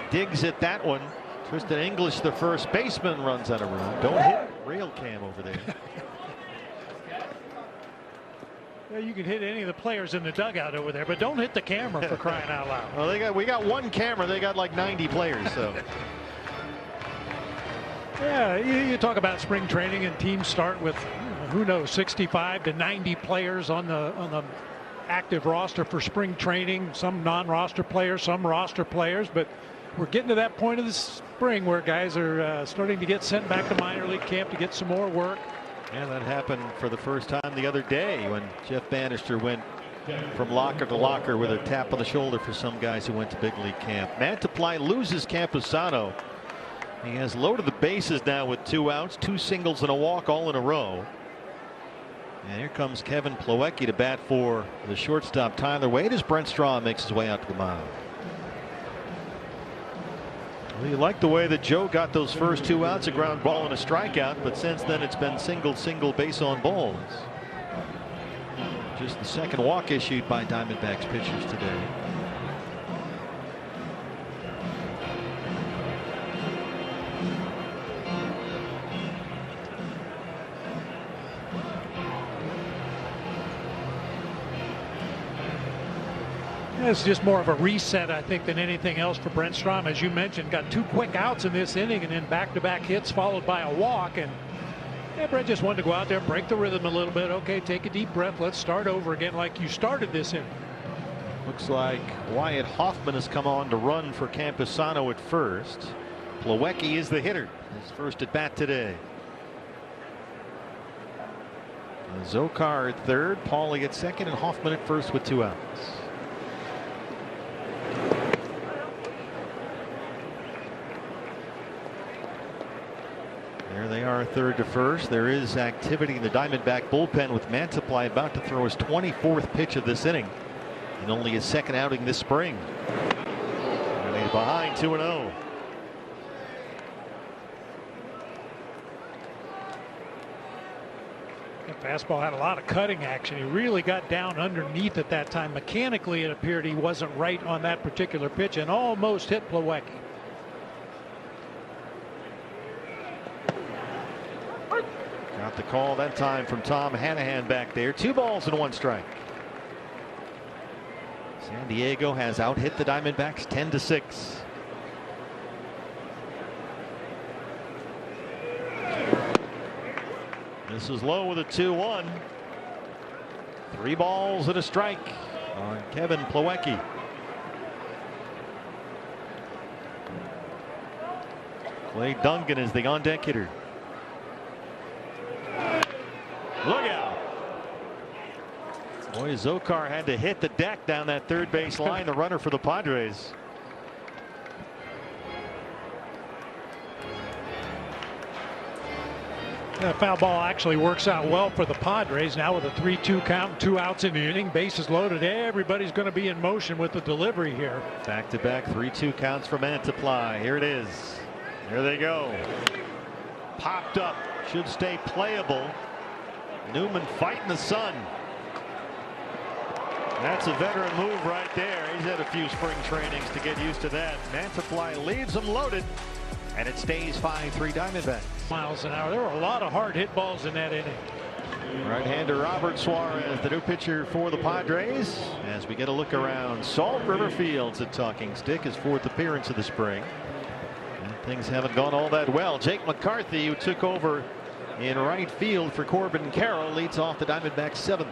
Digs at that one. Tristan English, the first baseman, runs out of room. Don't hit rail cam over there. Yeah, you can hit any of the players in the dugout over there, but don't hit the camera, for crying out loud. Well, we got one camera. They got like 90 players, so. Yeah, you talk about spring training, and teams start with, who knows, 65 to 90 players on the active roster for spring training. Some non-roster players, some roster players, but we're getting to that point of the spring where guys are starting to get sent back to minor league camp to get some more work. Yeah, that happened for the first time the other day when Jeff Bannister went from locker to locker with a tap on the shoulder for some guys who went to big league camp. Mantiply loses Campusano. He has loaded the bases now with 2 outs, 2 singles and a walk all in a row. And here comes Kevin Plawecki to bat for the shortstop Tyler Wade as Brent Straw makes his way out to the mound. Well, you like the way that Joe got those first 2 outs, a ground ball and a strikeout, but since then it's been single base on balls. Just the second walk issued by Diamondbacks pitchers today. It's just more of a reset, I think, than anything else for Brent Strom. As you mentioned, got 2 quick outs in this inning and then back-to-back hits followed by a walk. And yeah, Brent just wanted to go out there, break the rhythm a little bit. Okay, take a deep breath. Let's start over again like you started this inning. Looks like Wyatt Hoffman has come on to run for Campusano at first. Plawecki is the hitter. His first at bat today. Zokar at third, Paulie at second, and Hoffman at first with 2 outs. they are third to first. There is activity in the Diamondback bullpen with Mantiply about to throw his 24th pitch of this inning in only his second outing this spring. And he's behind 2-0. The fastball had a lot of cutting action. He really got down underneath at that time. Mechanically, it appeared he wasn't right on that particular pitch and almost hit Plawecki. Got the call that time from Tom Hanahan back there. 2 balls and 1 strike. San Diego has out-hit the Diamondbacks 10-6. This is low with a 2-1. 3 balls and a strike on Kevin Plawecki. Clay Dungan is the on-deck hitter. Look out. Boy, Zokar had to hit the deck down that third base line, the runner for the Padres. That foul ball actually works out well for the Padres. Now with a 3-2 count and 2 outs in the inning, bases loaded, everybody's going to be in motion with the delivery here. Back-to-back 3-2 counts for Mantiply. Here it is. Here they go. Popped up. Should stay playable. Newman fighting the sun. That's a veteran move right there. He's had a few spring trainings to get used to that. Mantiply leaves him loaded, and it stays 5-3 Diamondbacks. Miles an hour. There were a lot of hard hit balls in that inning. Right-hander Robert Suarez, the new pitcher for the Padres, as we get a look around Salt River Fields at Talking Stick, his 4th appearance of the spring. And things haven't gone all that well. Jake McCarthy, who took over in right field for Corbin Carroll, leads off the Diamondbacks 7th.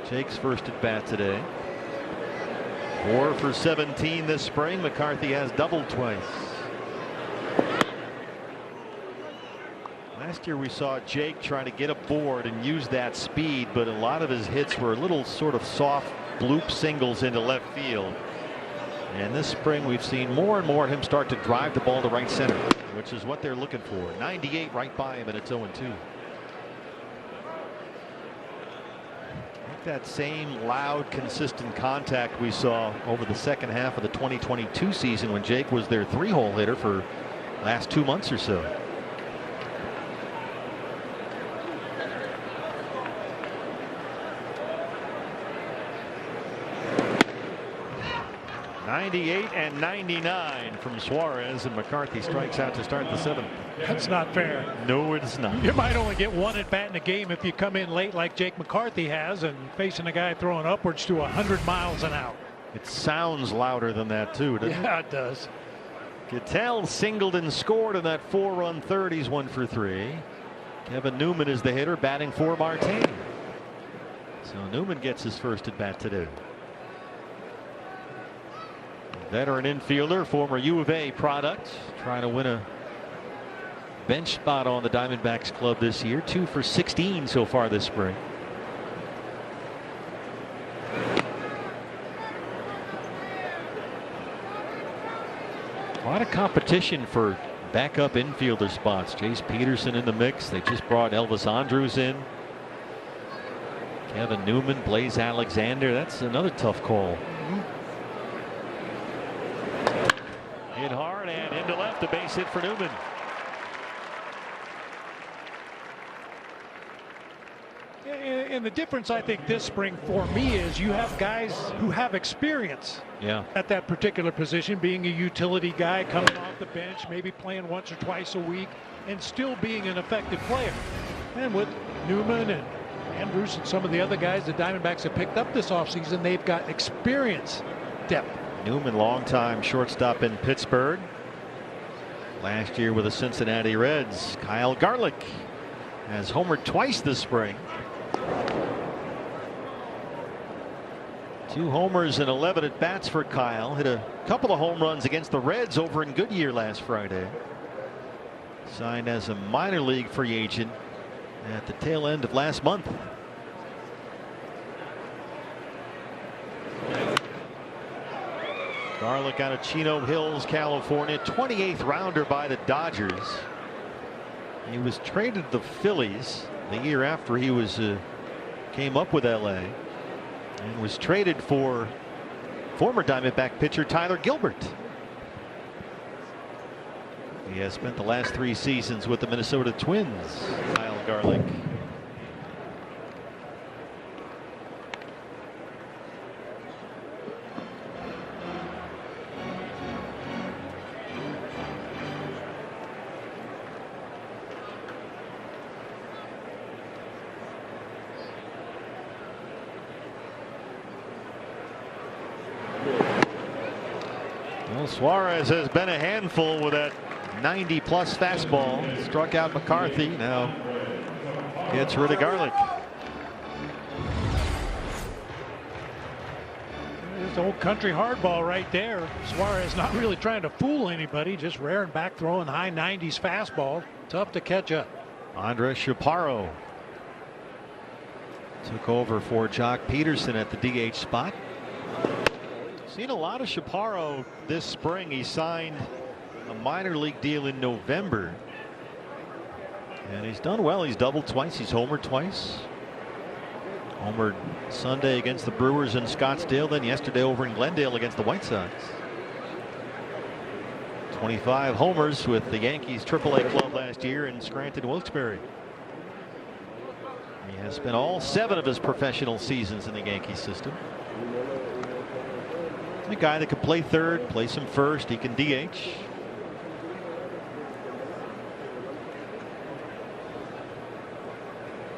Jake's first at bat today. 4 for 17 this spring. McCarthy has doubled twice. Last year we saw Jake try to get aboard and use that speed, but a lot of his hits were little sort of soft bloop singles into left field. And this spring we've seen more and more him start to drive the ball to right center, which is what they're looking for. 98 right by him, and it's 0-2. That same loud, consistent contact we saw over the second half of the 2022 season when Jake was their 3-hole hitter for last 2 months or so. '98 and 99 from Suarez, and McCarthy strikes out to start the 7th. That's not fair. No, it's not. You might only get 1 at bat in a game if you come in late like Jake McCarthy has and facing a guy throwing upwards to 100 miles an hour. It sounds louder than that too, doesn't it? Yeah, it does. Cattell singled and scored in that 4-run third. He's 1 for 3. Kevin Newman is the hitter, batting for Marte. So Newman gets his first at bat today. Veteran infielder, former U of A product, trying to win a bench spot on the Diamondbacks club this year. 2 for 16 so far this spring. A lot of competition for backup infielder spots. Jace Peterson in the mix. They just brought Elvis Andrus in. Kevin Newman, Blaze Alexander. That's another tough call. Hit hard and into left, a base hit for Newman. And the difference I think this spring for me is you have guys who have experience at that particular position, being a utility guy coming off the bench, maybe playing once or twice a week and still being an effective player. And with Newman and Andrus and some of the other guys the Diamondbacks have picked up this offseason, they've got experience depth. Newman, longtime shortstop in Pittsburgh. Last year with the Cincinnati Reds. Kyle Garlick has homered twice this spring. 2 homers and 11 at bats for Kyle. Hit a couple of home runs against the Reds over in Goodyear last Friday. Signed as a minor league free agent at the tail end of last month. Garlick out of Chino Hills, California. 28th rounder by the Dodgers. He was traded to the Phillies the year after he was came up with LA, and was traded for former Diamondback pitcher Tyler Gilbert. He has spent the last 3 seasons with the Minnesota Twins. Kyle Garlick. Well, Suarez has been a handful with that 90-plus fastball. Struck out McCarthy. Now gets rid of Garlick. There's old country hardball right there. Suarez not really trying to fool anybody, just rearing back, throwing high 90s fastball. Tough to catch up. Andres Chaparro took over for Jock Peterson at the DH spot. Seen a lot of Chaparro this spring. He signed a minor league deal in November, and he's done well. He's doubled twice. He's homered twice. Homered Sunday against the Brewers in Scottsdale, then yesterday over in Glendale against the White Sox. 25 homers with the Yankees AAA club last year in Scranton, Wilkes-Barre. He has spent all 7 of his professional seasons in the Yankee system. A guy that could play third, play some first. He can DH.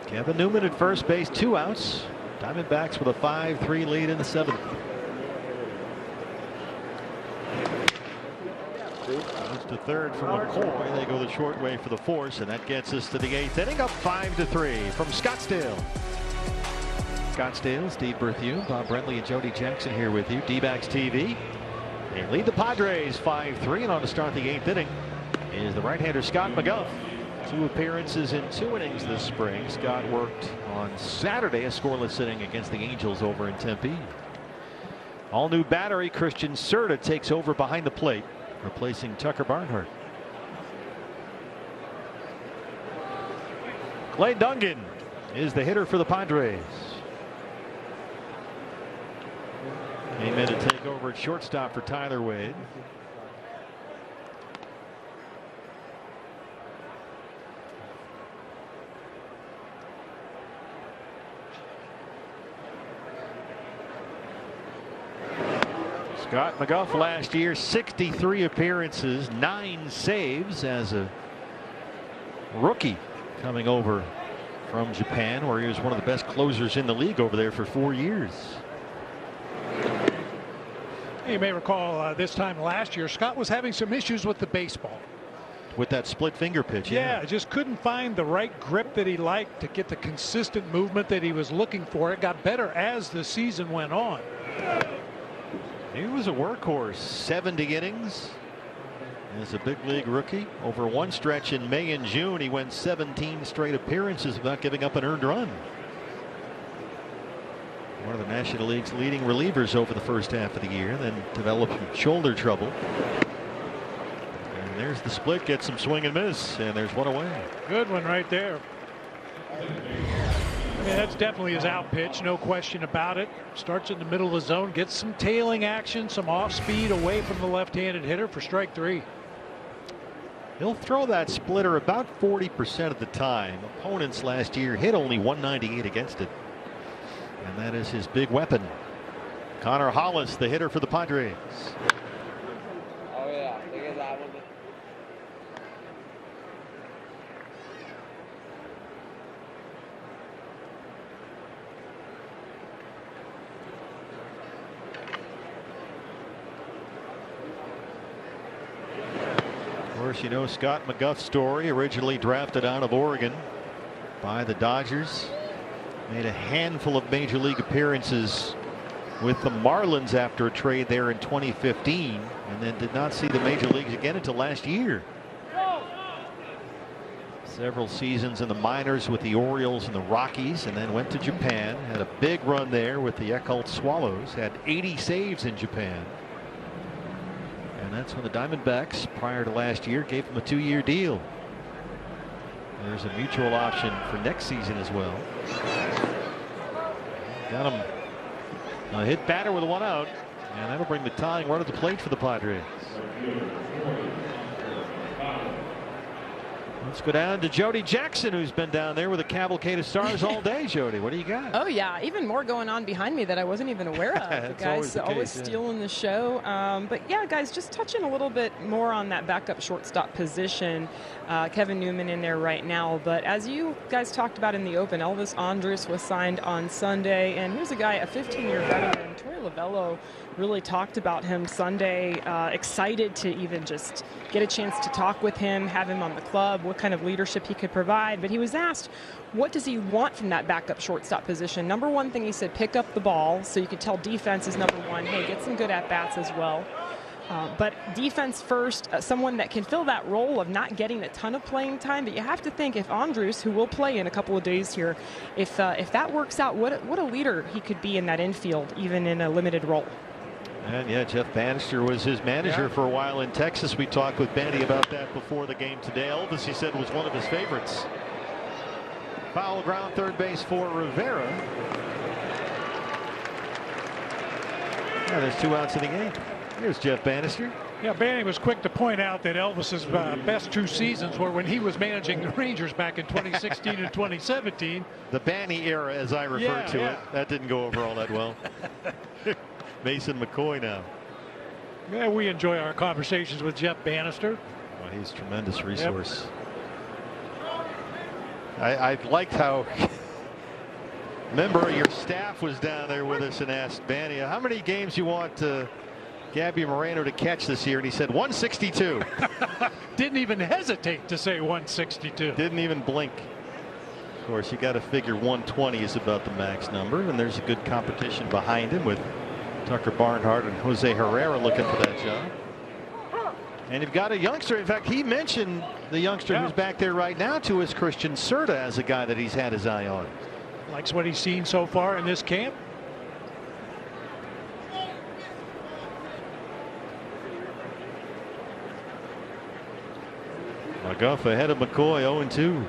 Kevin Newman at first base, 2 outs. Diamondbacks with a 5-3 lead in the 7th. Goes to third from McCoy. They go the short way for the force, and that gets us to the 8th inning, up 5-3 from Scottsdale. Scottsdale, Steve Berthew, Bob Brentley, and Jody Jackson here with you. D-backs TV. They lead the Padres 5-3, and on to start the 8th inning is the right-hander Scott McGough. 2 appearances in 2 innings this spring. Scott worked on Saturday a scoreless inning against the Angels over in Tempe. All new battery, Christian Serta takes over behind the plate, replacing Tucker Barnhart. Clay Dungan is the hitter for the Padres. Came in to take over at shortstop for Tyler Wade. Scott McGough last year, 63 appearances, 9 saves as a rookie coming over from Japan, where he was one of the best closers in the league over there for 4 years. You may recall this time last year, Scott was having some issues with the baseball. With that split finger pitch. Yeah, just couldn't find the right grip that he liked to get the consistent movement that he was looking for. It got better as the season went on. He was a workhorse, 70 innings as a big league rookie. Over one stretch in May and June, he went 17 straight appearances without giving up an earned run. One of the National League's leading relievers over the first half of the year, then developed shoulder trouble. And there's the split, gets some swing and miss, and there's one away. Good one right there. I mean, that's definitely his out pitch, no question about it. Starts in the middle of the zone, gets some tailing action, some off speed away from the left-handed hitter for strike 3. He'll throw that splitter about 40% of the time. Opponents last year hit only 198 against it. And that is his big weapon. Connor Hollis, the hitter for the Padres. Oh yeah, look at that one. Of course, you know Scott McGough's story, originally drafted out of Oregon by the Dodgers. Made a handful of major league appearances with the Marlins after a trade there in 2015, and then did not see the major leagues again until last year. Several seasons in the minors with the Orioles and the Rockies, and then went to Japan. Had a big run there with the Eckholt Swallows. Had 80 saves in Japan. And that's when the Diamondbacks, prior to last year, gave him a 2-year deal. There's a mutual option for next season as well. Got him a hit batter with 1 out, and that'll bring the tying run at the plate for the Padres. Let's go down to Jody Jackson, who's been down there with a cavalcade of stars all day. Jody, what do you got? Oh, yeah. Even more going on behind me that I wasn't even aware of. The guys always stealing the show. But, yeah, guys, just touching a little bit more on that backup shortstop position. Kevin Newman in there right now. But as you guys talked about in the open, Elvis Andrus was signed on Sunday. And here's a guy, a 15-year veteran, Torey Lovello, really talked about him Sunday. Excited to even just get a chance to talk with him, have him on the club, what kind of leadership he could provide. But he was asked, what does he want from that backup shortstop position? Number one thing he said, pick up the ball. So you could tell defense is number one. Hey, get some good at-bats as well. But defense first, someone that can fill that role of not getting a ton of playing time. But you have to think if Andrus, who will play in a couple of days here, if that works out, what a leader he could be in that infield, even in a limited role. And yeah, Jeff Bannister was his manager for a while in Texas. We talked with Bandy about that before the game today. Elvis, he said, was one of his favorites. Foul ground third base for Rivera. Yeah, there's 2 outs in the game. Here's Jeff Bannister. Yeah, Banny was quick to point out that Elvis's best 2 seasons were when he was managing the Rangers back in 2016 and 2017. The Banny era, as I refer to it. That didn't go over all that well. Mason McCoy now. Yeah, we enjoy our conversations with Jeff Bannister. Well, he's a tremendous resource. I liked how a member of your staff was down there with us and asked Banny, how many games you want Gabby Moreno to catch this year? And he said 162. Didn't even hesitate to say 162. Didn't even blink. Of course, you got to figure 120 is about the max number, and there's a good competition behind him with Tucker Barnhart and Jose Herrera looking for that job. And you've got a youngster. In fact, he mentioned the youngster who's back there right now to us, Christian Serta, as a guy that he's had his eye on. Likes what he's seen so far in this camp. McGuff ahead of McCoy, 0-2.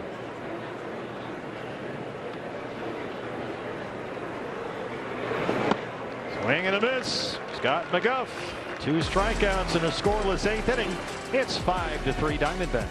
Swing and a miss. Scott McGuff. 2 strikeouts in a scoreless 8th inning. It's 5-3 Diamondbacks.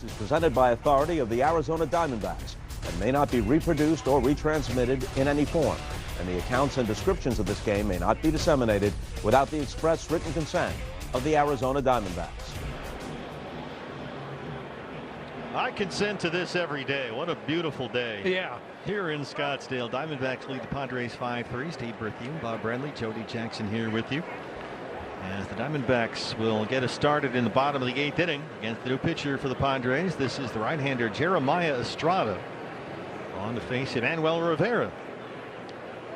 Is presented by authority of the Arizona Diamondbacks and may not be reproduced or retransmitted in any form. And the accounts and descriptions of this game may not be disseminated without the express written consent of the Arizona Diamondbacks. I consent to this every day. What a beautiful day. Yeah. Here in Scottsdale, Diamondbacks lead the Padres 5-3. Steve Berthew, Bob Bradley, Jody Jackson here with you. As the Diamondbacks will get us started in the bottom of the 8th inning against the new pitcher for the Padres. This is the right-hander Jeremiah Estrada on the face of Manuel Rivera.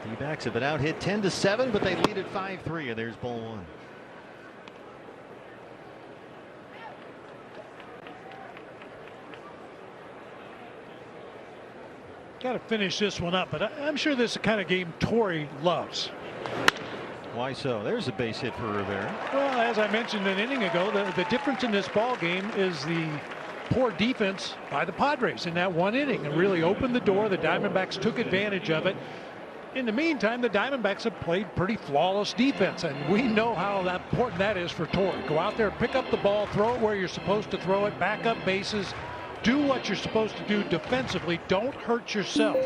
D-backs have been out hit 10-7, but they lead at 5-3, and there's ball one. Got to finish this one up, but I'm sure this is the kind of game Torrey loves. Why so? There's a base hit for Rivera. Well, as I mentioned an inning ago, the difference in this ball game is the poor defense by the Padres in that one inning and really opened the door. The Diamondbacks took advantage of it. In the meantime, the Diamondbacks have played pretty flawless defense, and we know how important that is for Torrey. Go out there, pick up the ball, throw it where you're supposed to throw it, back up bases, do what you're supposed to do defensively. Don't hurt yourself.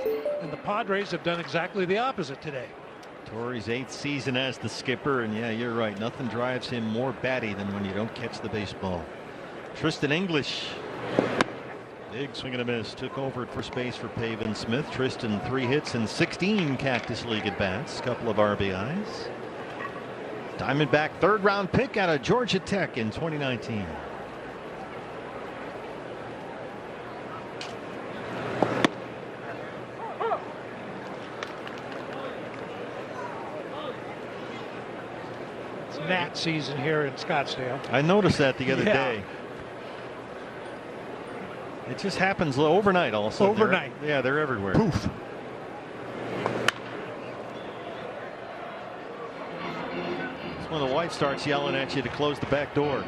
And the Padres have done exactly the opposite today. Torrey's 8th season as the skipper, and yeah, you're right. Nothing drives him more batty than when you don't catch the baseball. Tristan English. Big swing and a miss. Took over at first base for Pavin Smith. Tristan 3 hits and 16 Cactus League at bats. Couple of RBIs. Diamondback 3rd round pick out of Georgia Tech in 2019. It's Nat season here in Scottsdale. I noticed that the other day. It just happens overnight also. Overnight. They're everywhere. Poof. It's when the wife starts yelling at you to close the back door.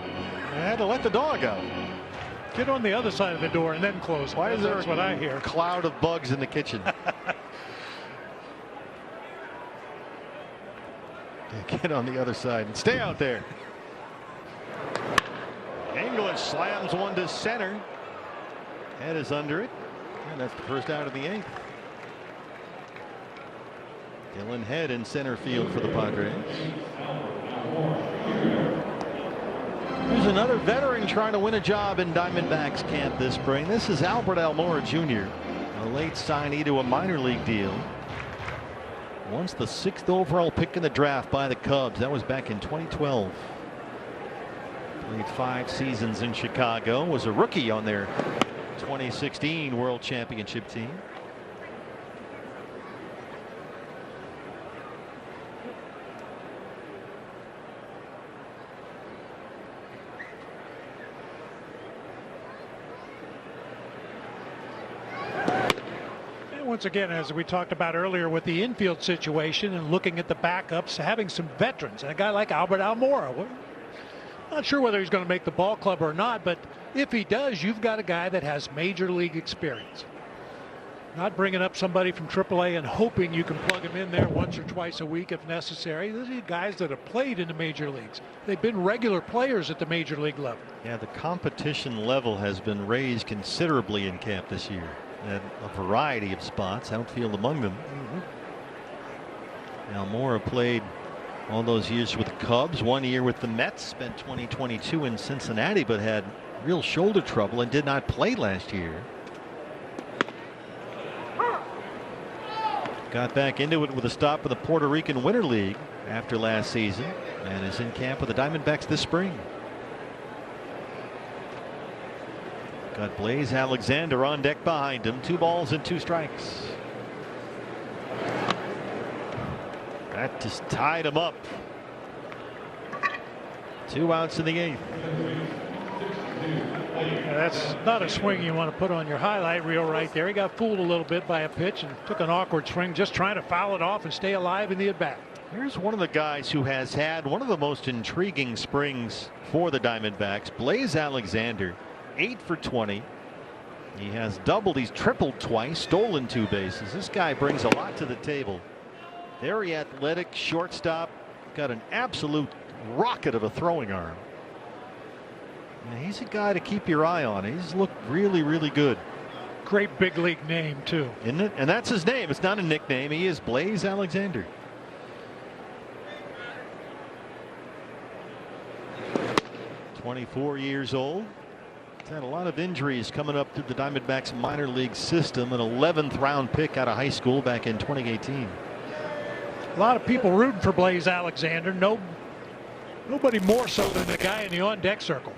I had to let the dog out. Get on the other side of the door and then close. Why is there That's what I hear. A cloud of bugs in the kitchen? Get on the other side and stay out there. English slams one to center. Head is under it, and that's the first out of the 8th. Dylan Head in center field for the Padres. There's another veteran trying to win a job in Diamondbacks camp this spring. This is Albert Almora Jr., a late signee to a minor league deal. Once the 6th overall pick in the draft by the Cubs. That was back in 2012. Played 5 seasons in Chicago. Was a rookie on their 2016 World Championship team. And once again, as we talked about earlier with the infield situation and looking at the backups, having some veterans, and a guy like Albert Almora. Not sure whether he's going to make the ball club or not, but if he does, you've got a guy that has major league experience. Not bringing up somebody from AAA and hoping you can plug him in there once or twice a week if necessary. These are guys that have played in the major leagues. They've been regular players at the major league level. Yeah, the competition level has been raised considerably in camp this year at a variety of spots, outfield among them. Almora played all those years with the Cubs, 1 year with the Mets, spent 2022 in Cincinnati, but had real shoulder trouble and did not play last year. Got back into it with a stop in the Puerto Rican Winter League after last season and is in camp with the Diamondbacks this spring. Got Blaze Alexander on deck behind him. 2 balls and 2 strikes. That just tied him up. 2 outs in the 8th. That's not a swing you want to put on your highlight reel right there. He got fooled a little bit by a pitch and took an awkward swing, just trying to foul it off and stay alive in the at-bat. Here's one of the guys who has had one of the most intriguing springs for the Diamondbacks. Blaze Alexander, 8 for 20. He has doubled, he's tripled twice, stolen 2 bases. This guy brings a lot to the table. Very athletic shortstop, got an absolute rocket of a throwing arm. And he's a guy to keep your eye on. He's looked really, really good. Great big league name too. Isn't it? And that's his name. It's not a nickname. He is Blaze Alexander. (24 years old). He's had a lot of injuries coming up through the Diamondbacks minor league system. An 11th round pick out of high school back in 2018. A lot of people rooting for Blaze Alexander. Nobody more so than the guy in the on-deck circle.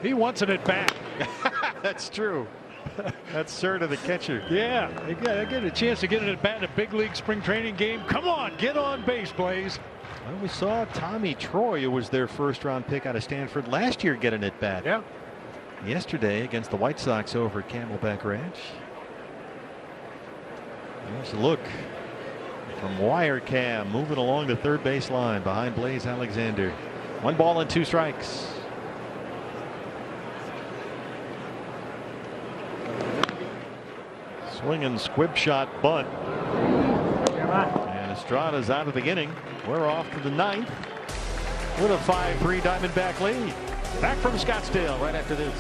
He wants it at bat. That's true. That's Serta, the catcher. Yeah, they get a chance to get an at bat in a big league spring training game. Come on, get on base, Blaze. Well, we saw Tommy Troy, who was their first-round pick out of Stanford last year, get an at bat. Yeah. Yesterday against the White Sox over at Camelback Ranch. There's a look from Wirecam, moving along the third base line behind Blaze Alexander. 1 ball and 2 strikes. Swinging squib shot bunt. And Estrada's out of the inning. We're off to the 9th with a 5-3 Diamondback lead. Back from Scottsdale right after this.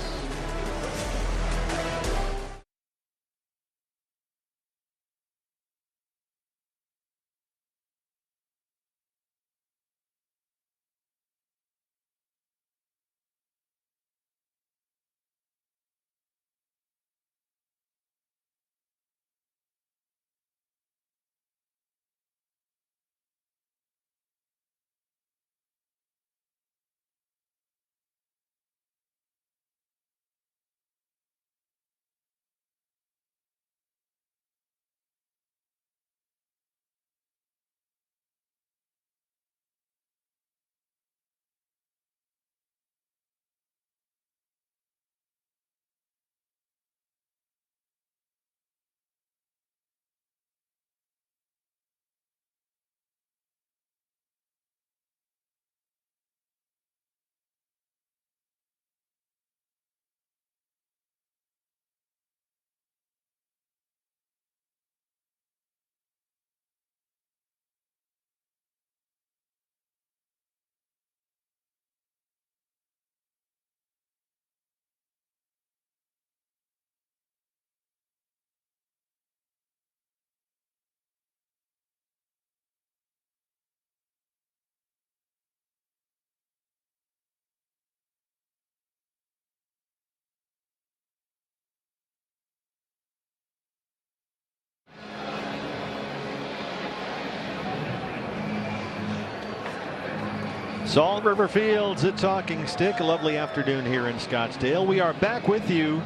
Salt River Fields at Talking Stick. A lovely afternoon here in Scottsdale. We are back with you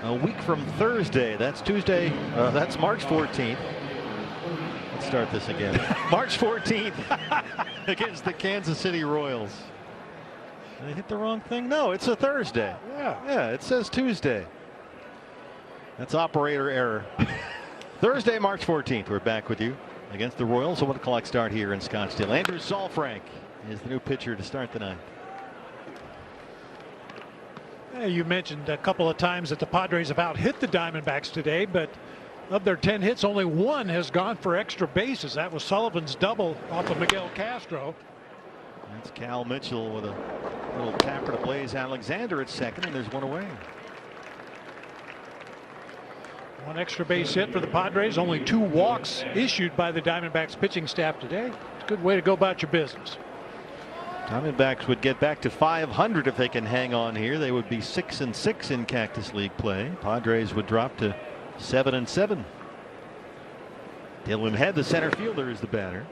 a week from Thursday. That's Tuesday. That's March 14th. Let's start this again. March 14th against the Kansas City Royals. Did I hit the wrong thing? No, it's a Thursday. Yeah, it says Tuesday. That's operator error. Thursday, March 14th. We're back with you against the Royals. A 1 o'clock start here in Scottsdale. Andrew Saalfrank is the new pitcher to start the ninth. You mentioned a couple of times that the Padres have out-hit the Diamondbacks today, but of their 10 hits, only 1 has gone for extra bases. That was Sullivan's double off of Miguel Castro. That's Cal Mitchell with a little tapper to Blaze Alexander at second, and there's 1 away. 1 extra base hit for the Padres. Only 2 walks issued by the Diamondbacks pitching staff today. It's a good way to go about your business. Diamondbacks would get back to 500 if they can hang on here. They would be 6-6 in Cactus League play. Padres would drop to 7-7. Dylan Head, the center fielder, is the batter.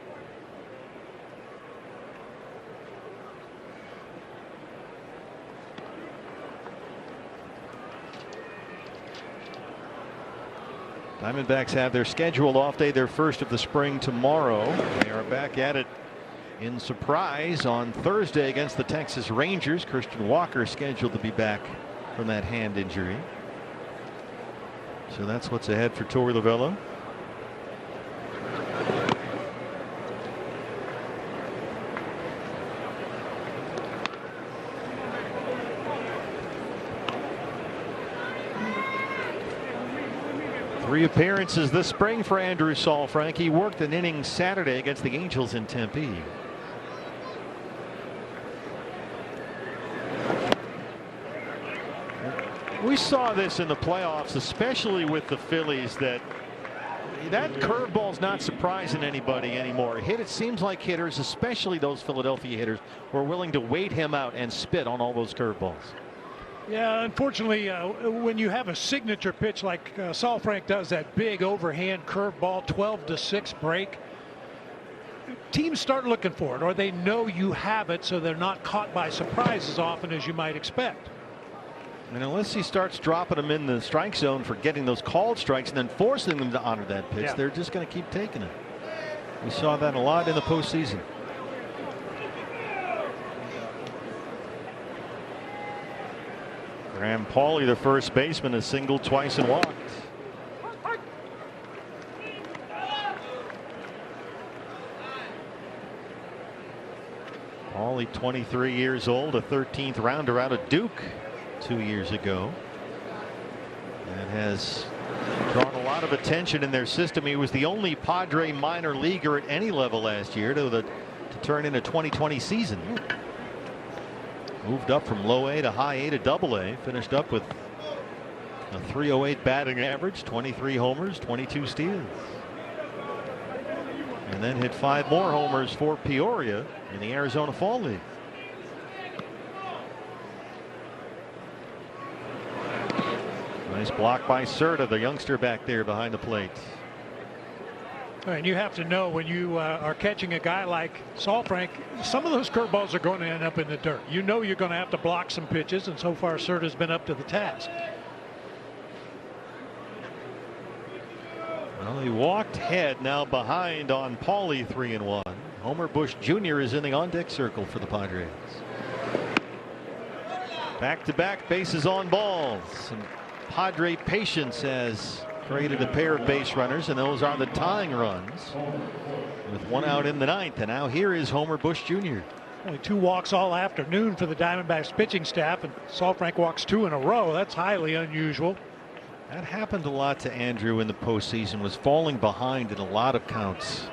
Diamondbacks have their scheduled off day, their first of the spring, tomorrow. They are back at it in Surprise on Thursday against the Texas Rangers. Christian Walker scheduled to be back from that hand injury. So that's what's ahead for Torey Lovullo. Three appearances this spring for Andrew Saalfrank. He worked an inning Saturday against the Angels in Tempe. We saw this in the playoffs, especially with the Phillies, that curveball's not surprising anybody anymore. It seems like hitters, especially those Philadelphia hitters, were willing to wait him out and spit on all those curveballs. Yeah, unfortunately, when you have a signature pitch like Saalfrank does, that big overhand curveball, 12-6 break, teams start looking for it, or they know you have it, so they're not caught by surprise as often as you might expect. And unless he starts dropping them in the strike zone for getting those called strikes and then forcing them to honor that pitch, they're just going to keep taking it. We saw that a lot in the postseason. Graham Pauley, the first baseman, has singled twice and walked. Pauley, 23 years old, a 13th rounder out of Duke 2 years ago, and has drawn a lot of attention in their system. He was the only Padre minor leaguer at any level last year to turn in a 2020 season. Moved up from low A to high A to double A. Finished up with a .308 batting average, 23 homers, 22 steals. And then hit 5 more homers for Peoria in the Arizona Fall League. Nice block by Serta, the youngster back there behind the plate. And you have to know when you are catching a guy like Saalfrank, some of those curveballs are going to end up in the dirt. You know you're going to have to block some pitches, and so far Serta's been up to the task. Well, he walked head, now behind on Pauley, 3-1. Homer Bush Jr. is in the on-deck circle for the Padres. Back-to-back bases on balls. And Padre patience has created a pair of base runners, and those are the tying runs with 1 out in the 9th. And now here is Homer Bush Jr. Only 2 walks all afternoon for the Diamondbacks pitching staff, and Saalfrank walks 2 in a row. That's highly unusual. That happened a lot to Andrew in the postseason, was falling behind in a lot of counts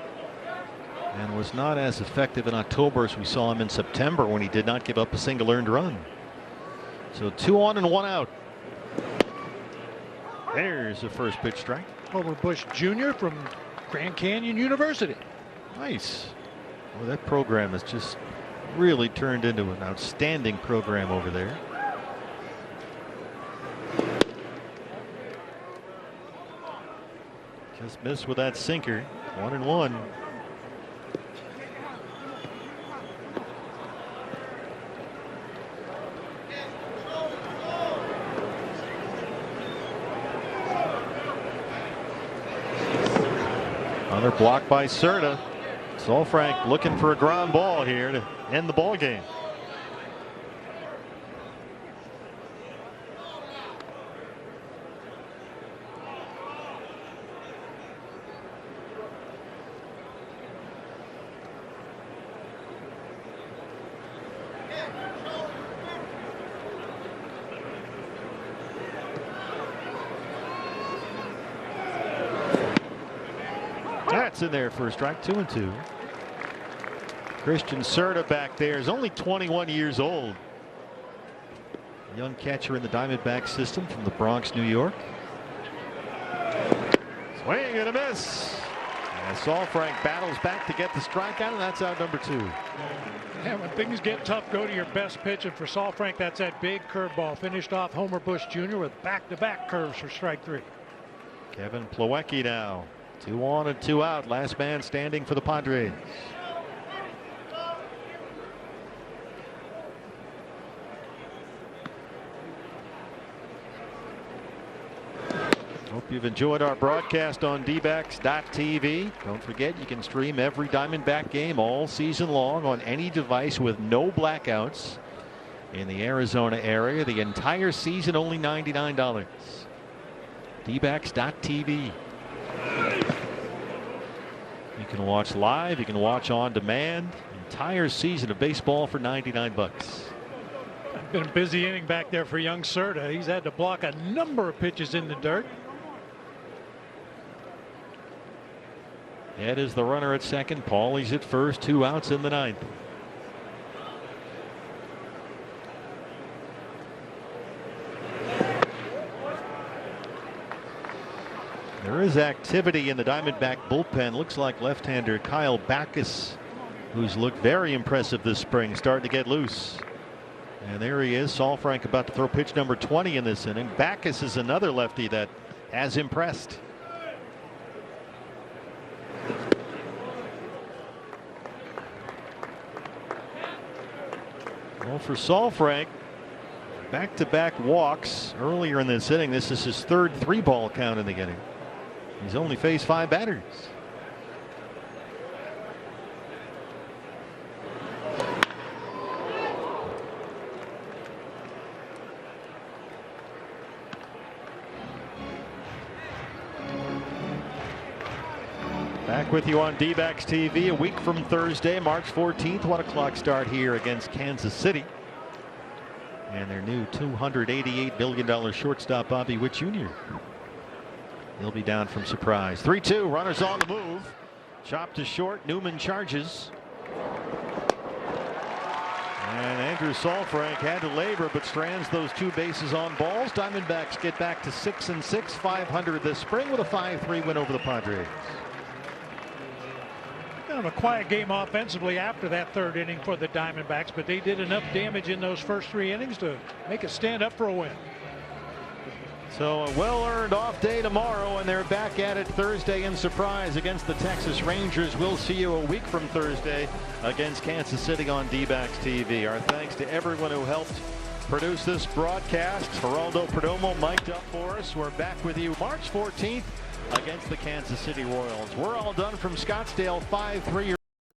and was not as effective in October as we saw him in September when he did not give up a single earned run. So 2 on and 1 out. There's the first pitch strike. Homer Bush Jr. from Grand Canyon University. Nice. Well, that program has just really turned into an outstanding program over there. Just missed with that sinker. 1-1. Another block by Serta. Saalfrank looking for a ground ball here to end the ball game. That's in there for a strike. 2-2. Christian Serta back there is only 21 years old. Young catcher in the Diamondback system from the Bronx, New York. Swing and a miss. And Saalfrank battles back to get the strikeout, and that's out number 2. Yeah, when things get tough, go to your best pitch, and for Saalfrank, that's that big curveball. Finished off Homer Bush Jr. with back-to-back curves for strike 3. Kevin Plawecki now. 2 on and 2 out. Last man standing for the Padres. Hope you've enjoyed our broadcast on dbacks.tv. Don't forget you can stream every Diamondback game all season long on any device with no blackouts in the Arizona area. The entire season, only $99. dbacks.tv. You can watch live, you can watch on demand. Entire season of baseball for $99. Been a busy inning back there for young Serta. He's had to block a number of pitches in the dirt. Ed is the runner at second. Pauley's at first. 2 outs in the 9th. There is activity in the Diamondback bullpen. Looks like left-hander Kyle Backus, who's looked very impressive this spring, starting to get loose. And there he is. Saalfrank about to throw pitch number 20 in this inning. Backus is another lefty that has impressed. Well, for Saalfrank, back-to-back walks earlier in this inning. This is his third 3-ball count in the inning. He's only faced 5 batters. Back with you on D-backs TV a week from Thursday, March 14th, 1 o'clock start here against Kansas City. And their new $288 million shortstop, Bobby Witt Jr. He'll be down from surprise. 3-2, runners on the move. Chopped to short, Newman charges. And Andrew Saalfrank had to labor but strands those 2 bases on balls. Diamondbacks get back to 6-6, 500 this spring with a 5-3 win over the Padres. Kind of a quiet game offensively after that 3rd inning for the Diamondbacks, but they did enough damage in those first 3 innings to make it stand up for a win. So a well-earned off day tomorrow, and they're back at it Thursday in surprise against the Texas Rangers. We'll see you a week from Thursday against Kansas City on D-backs TV. Our thanks to everyone who helped produce this broadcast. Geraldo Perdomo mic'd up for us. We're back with you March 14th against the Kansas City Royals. We're all done from Scottsdale. 5-3.